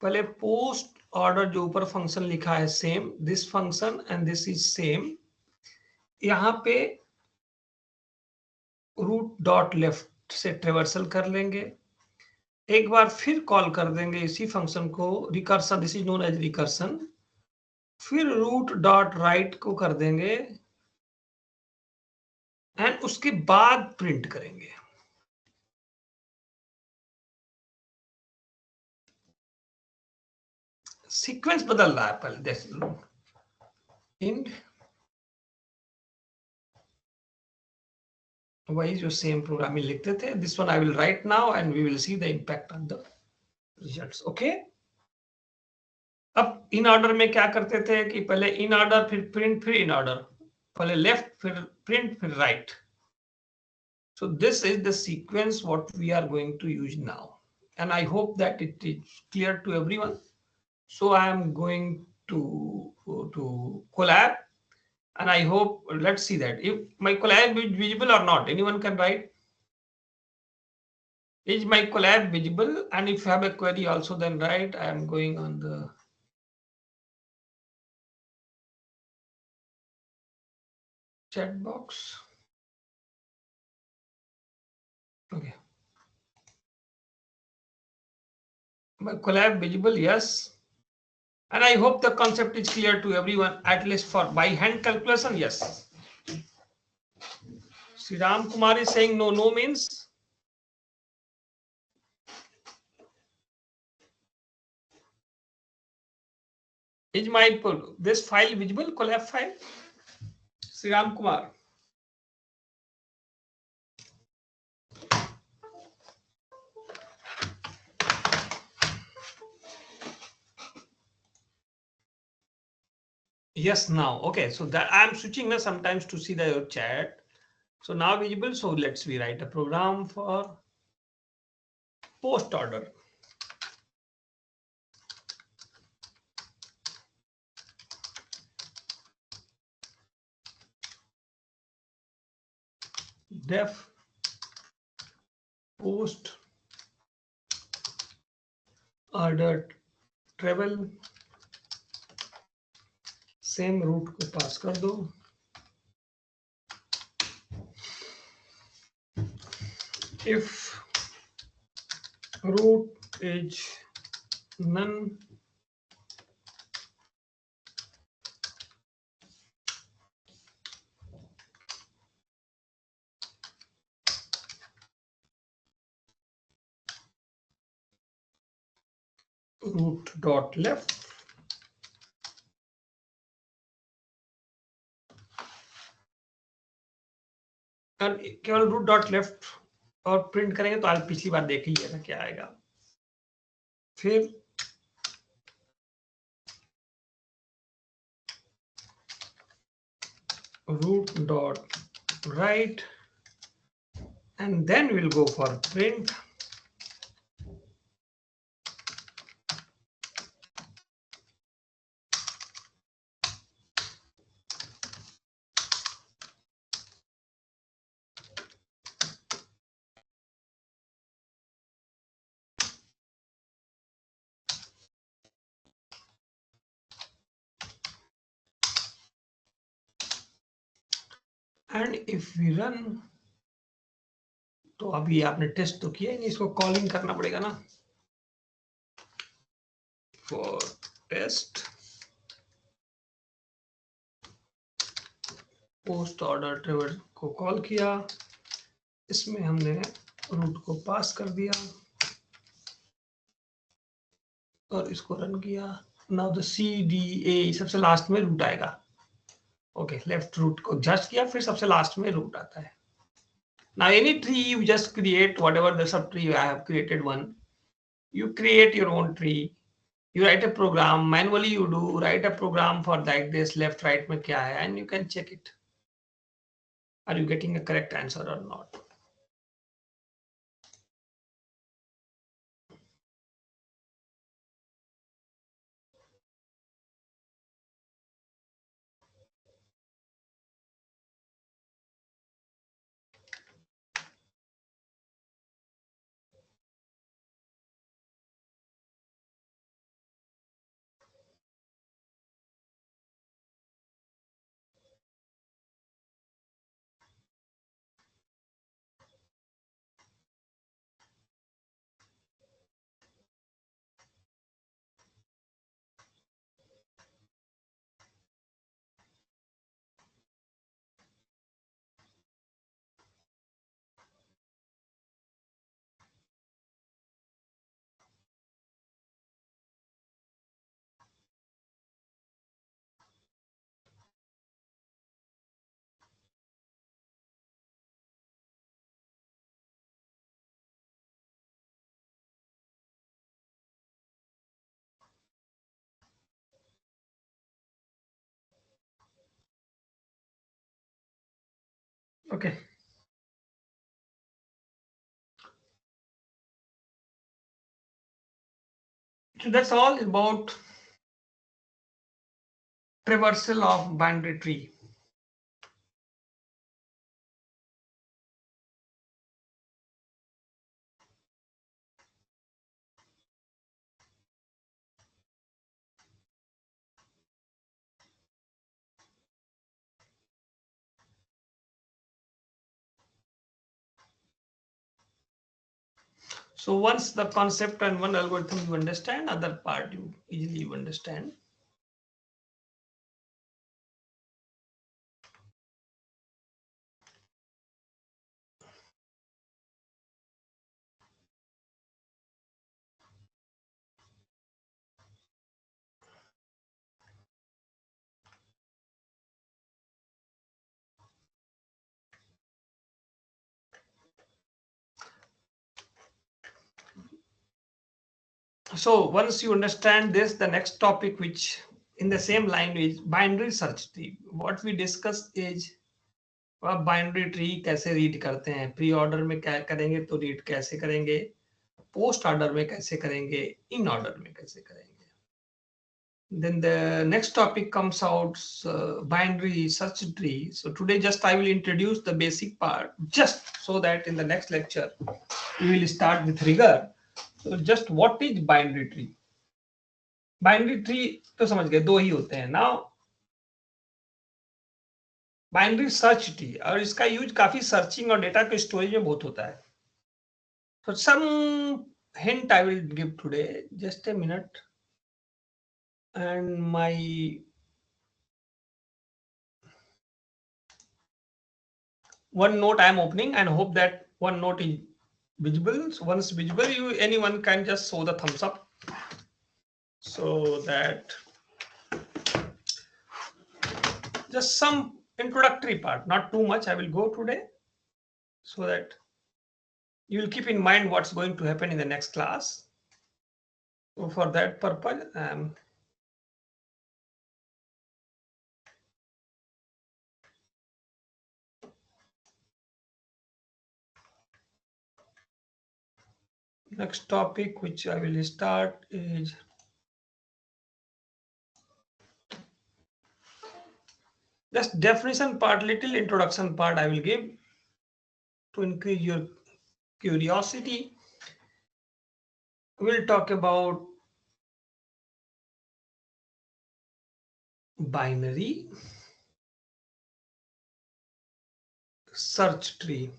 पहले post order जो ऊपर फंक्शन लिखा है same, this function and this is same, यहां पे रूट डॉट लेफ्ट से ट्रेवर्सल कर लेंगे, एक बार फिर कॉल कर देंगे इसी फंक्शन को, recursion, this is known as recursion, फिर रूट डॉट राइट को कर देंगे एंड उसके बाद प्रिंट करेंगे. सीक्वेंस बदल रहा है, पहले देख लो, इंड वही जो सेम प्रोग्रामिंग लिखते थे, this one I will write now and we will see the impact on the results. Okay, अब इन ऑर्डर में क्या करते थे कि पहले इन ऑर्डर फिर प्रिंट फिर इन ऑर्डर, पहले लेफ्ट फिर प्रिंट फिर right. So this is the sequence what we are going to use now, and I hope that it is clear to everyone. So I am going to collab, and I hope, let's see that if my collab is visible or not. Anyone can write, is my collab visible? And if you have a query also, then write. I am going on the chat box. Okay, my collab visible, yes. And I hope the concept is clear to everyone, at least for by hand calculation, yes. Sri Ram Kumar is saying no, no means is my this file visible, collab file? Sri Ram Kumar. Yes, now. Okay, so that I'm switching now sometimes to see the chat. So now visible. So let's we write a program for post order. Def post order travel, same root को pass कर दो. If root is none, root dot left, केवल root dot left और print करेंगे तो आज पिछली बार देख लिया था क्या आएगा। फिर root dot right, and then we'll go for print. And if we run, तो अभी आपने टेस्ट तो किया ही नहीं, इसको कॉलिंग करना पड़ेगा ना, for test post order Trevor को कॉल किया, इसमें हमने रूट को पास कर दिया और इसको रन किया। नाउ द CDA सबसे लास्ट में रूट आएगा। ओके, लेफ्ट रूट को जज किया, फिर सबसे लास्ट में रूट आता है। Now any tree you just create, whatever the subtree I have created one, you create your own tree, you write a program manually, you do write a program for like this left right में क्या है, and you can check it, are you getting a correct answer or not. Okay, so that's all about traversal of binary tree. So once the concept and one algorithm you understand, other part you easily you understand. So once you understand this, the next topic which in the same line is binary search tree. What we discussed is आप binary tree कैसे read करते हैं, pre order में क्या करेंगे तो read कैसे करेंगे, पोस्ट ऑर्डर में कैसे करेंगे, इन ऑर्डर में कैसे करेंगे. Then the next topic comes out binary search tree. So today just I will introduce the basic part just so that in the next lecture we will start with rigor. So just what is binary tree? Binary tree तो समझ गए, दो ही होते हैं. Now binary search tree, और इसका use काफी searching और डेटा के स्टोरेज में बहुत होता है. So some hint I will give today. Just a minute. And my OneNote I am opening and hope that OneNote is visible. So once visible, you anyone can just show the thumbs up. so that just some introductory part, not too much I will go today, so that you will keep in mind what's going to happen in the next class. So for that purpose, next topic which I will start is just definition part, little introduction part I will give to increase your curiosity. We'll talk about binary search tree.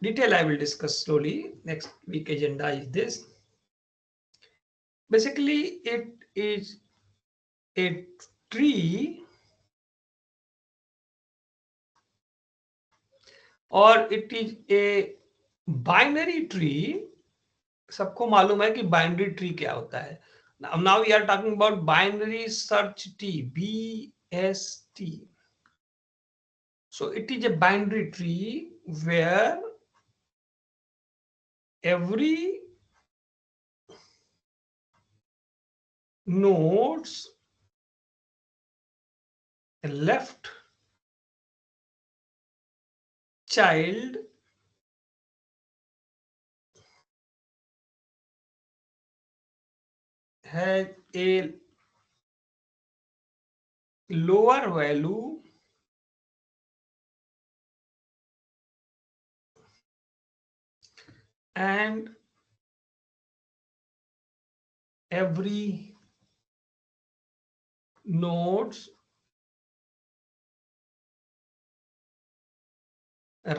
Detail I will discuss slowly. Next week agenda is this. Basically, it is a tree और it is a binary tree. सबको मालूम है कि binary tree क्या होता है. Now we are talking about binary search tree, BST. So it is a binary tree where every node's left child has a lower value and every node's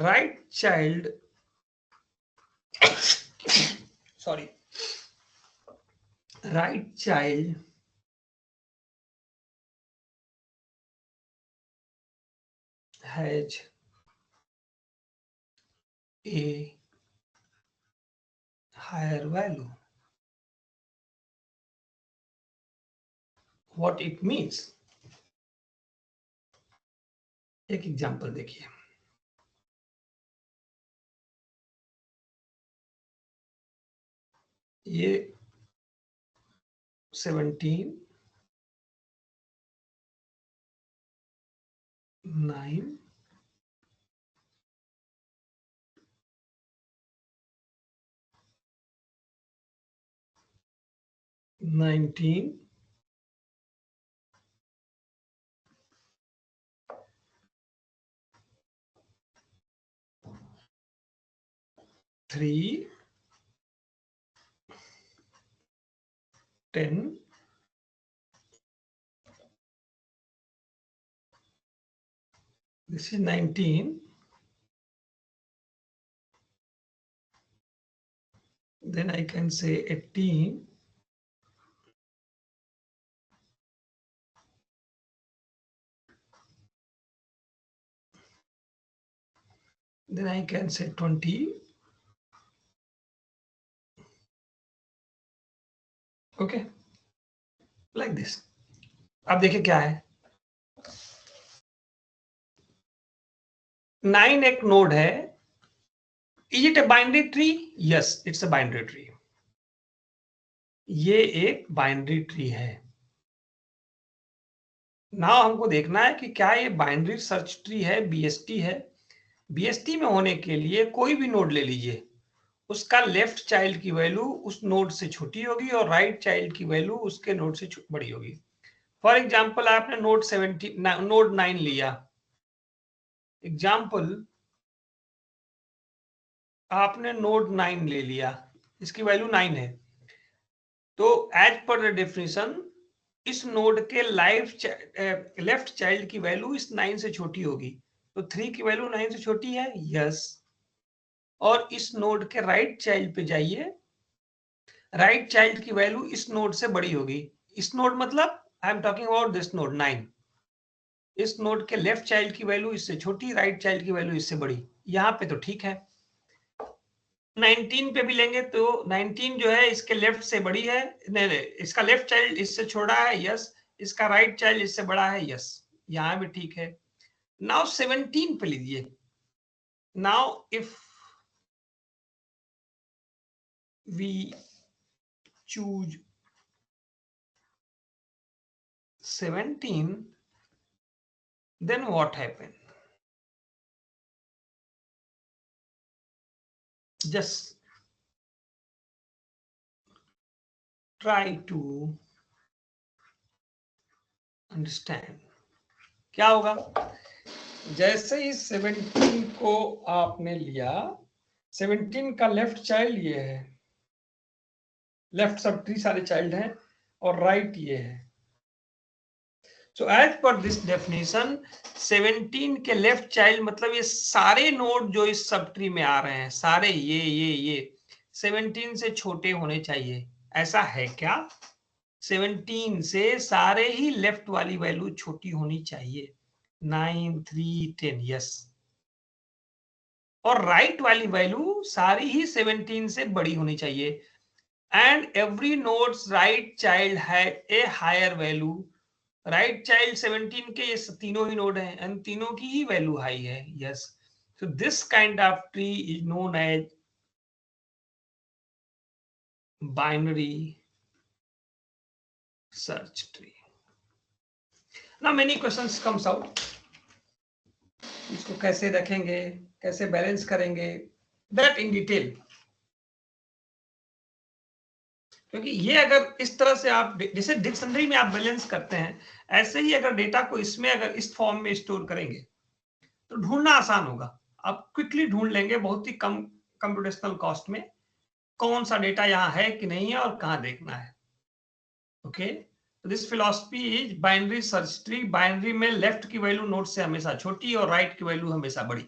right child sorry, right child has a higher value. What it means? एक example देखिए. ये 17 9 19 3 10 this is 19, then I can say 18, then I can say 20. Okay, like this. अब देखिए क्या है. 9 एक node है. Is it a binary tree? Yes, it's a binary tree. ये एक बाइनरी ट्री है. नाउ हमको देखना है कि क्या ये बाइनरी सर्च ट्री है, बीएसटी है. बीएसटी में होने के लिए कोई भी नोड ले लीजिए, उसका लेफ्ट चाइल्ड की वैल्यू उस नोड से छोटी होगी और राइट चाइल्ड की वैल्यू उसके नोड से बड़ी होगी. फॉर एग्जांपल आपने नोड 9 लिया. एग्जांपल आपने नोड 9 ले लिया, इसकी वैल्यू 9 है. तो एज पर द डेफिनेशन इस नोड के लेफ्ट चाइल्ड की वैल्यू इस 9 से छोटी होगी. तो 3 की वैल्यू 9 से छोटी है. यस. और इस नोड के राइट चाइल्ड पे जाइए, राइट चाइल्ड की वैल्यू इस नोड से बड़ी होगी. इस नोड मतलब I am talking about this node 9. इस नोड के लेफ्ट चाइल्ड की वैल्यू इससे छोटी, राइट चाइल्ड की वैल्यू इससे बड़ी. यहां पे तो ठीक है. 19 पे भी लेंगे तो 19 जो है इसके लेफ्ट से बड़ी है, नहीं नहीं, इसका लेफ्ट चाइल्ड इससे छोटा है, यस। इसका राइट चाइल्ड इससे बड़ा है, यस। यहां भी ठीक है। नाउ 17 पे लीजिए। Now if we choose 17, then what happened? Just try to understand. क्या होगा? जैसे ही 17 को आपने लिया, 17 का लेफ्ट चाइल्ड ये है, लेफ्ट सब ट्री सारे चाइल्ड हैं, और राइट ये है। So as per this definition 17 के लेफ्ट चाइल्ड मतलब ये सारे नोड जो इस सब ट्री में आ रहे हैं, सारे ये 17 से छोटे होने चाहिए। ऐसा है क्या? 17 से सारे ही लेफ्ट वाली वैल्यू छोटी होनी चाहिए। 9, 3, 10, यस। और राइट वाली वैल्यू सारी ही 17 से बड़ी होनी चाहिए। And every nodes right child है a higher value. Right child 17 के ये तीनों ही नोड हैं, एंड तीनों की ही वैल्यू हाई है, yes. So this kind of tree is known as binary search tree. Now many questions comes out. इसको कैसे रखेंगे, कैसे बैलेंस करेंगे, दैट इन डिटेल। क्योंकि ये अगर इस तरह से आप जैसे डिक्शनरी में आप बैलेंस करते हैं, ऐसे ही अगर डेटा को इसमें अगर इस फॉर्म में स्टोर करेंगे तो ढूंढना आसान होगा। आप क्विकली ढूंढ लेंगे बहुत ही कम कंप्यूटेशनल कॉस्ट में, कौन सा डेटा यहाँ है कि नहीं है और कहाँ देखना है। Okay, this philosophy is binary search tree. Binary में लेफ्ट की वैल्यू नोड से हमेशा छोटी और राइट की वैल्यू हमेशा बड़ी।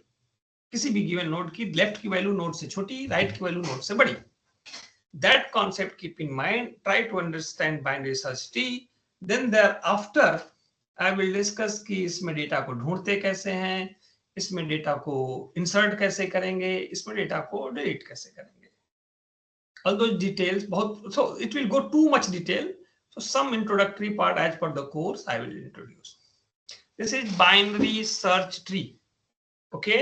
किसी भी गिवन नोड की लेफ्ट की वैल्यू नोड से छोटी, राइट की वैल्यू नोड से बड़ी। That concept keep in mind. Try to understand binary search tree. Then thereafter I will discuss कि इसमें डेटा को ढूंढते कैसे हैं, इसमें डेटा को इंसर्ट कैसे करेंगे, इसमें डेटा को डिलीट कैसे करेंगे। All those details बहुत, so it will go too much detail. So some introductory part as per the course I will introduce. This is binary search tree. Okay,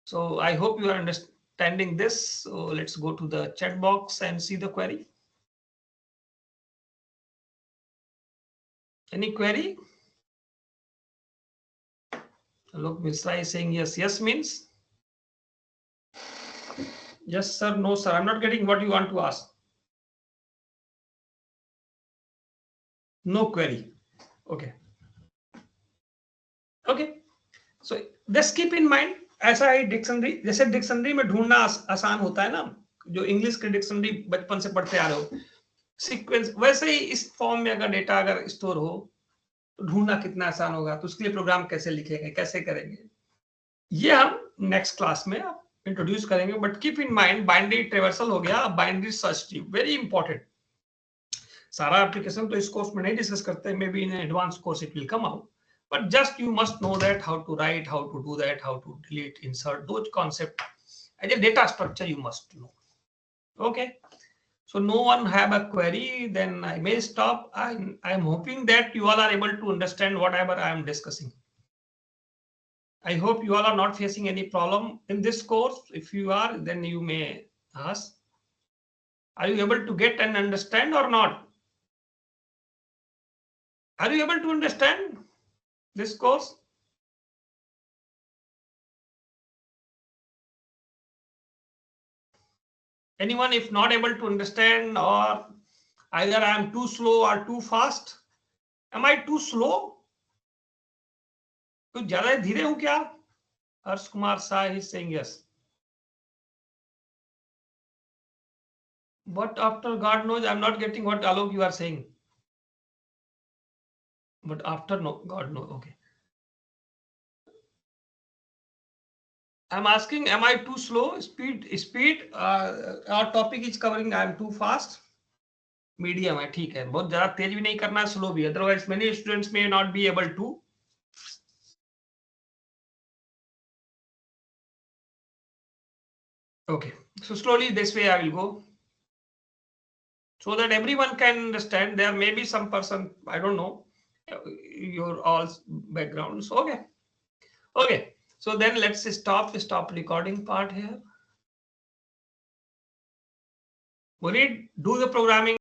so I hope you are understanding this. So let's go to the chat box and see the query. Any query? Look, Mishra is saying yes. Yes means yes, sir. No, sir. I'm not getting what you want to ask. No query. Okay. Okay. So just keep in mind, ऐसा है dictionary, जैसे dictionary में ढूंढना आसान होता है ना, जो इंग्लिश के डिक्शनरी बचपन से पढ़ते आ रहे हो, सीक्वेंस, वैसे ही इस फॉर्म में अगर डेटा अगर स्टोर हो तो ढूंढना कितना आसान होगा। तो उसके लिए प्रोग्राम कैसे लिखेंगे, कैसे करेंगे, ये हम नेक्स्ट क्लास में इंट्रोड्यूस करेंगे। But keep in mind binary traversal हो गया, binary search tree very important. सारा एप्लीकेशन तो इस कोर्स में नहीं डिस्कस करते, may be in advance course it will come out, but just you must know that how to write, how to do that, how to delete, insert, those concept as a data structure you must know. Okay, so no one have a query, then I may stop. I'm hoping that you all are able to understand whatever I am discussing. I hope you all are not facing any problem in this course. If you are, then you may ask. Are you able to get and understand or not? Are you able to understand this course? Anyone if not able to understand, or either I am too slow or too fast? Am I too slow? कुछ ज्यादा धीरे हूं क्या? Harsh Kumar Sai is saying yes. But after God knows, I'm not getting what Alok you are saying. But after no, God knows. Okay. I'm asking, am I too slow? Speed. Our topic is covering. I am too fast. Medium है, ठीक है। बहुत ज्यादा तेज भी नहीं करना है, slow भी, otherwise many students may not be able to. Okay, so slowly this way I will go so that everyone can understand. There may be some person, I don't know your all backgrounds. Okay, okay. So then let's stop recording part here. Munir, do the programming.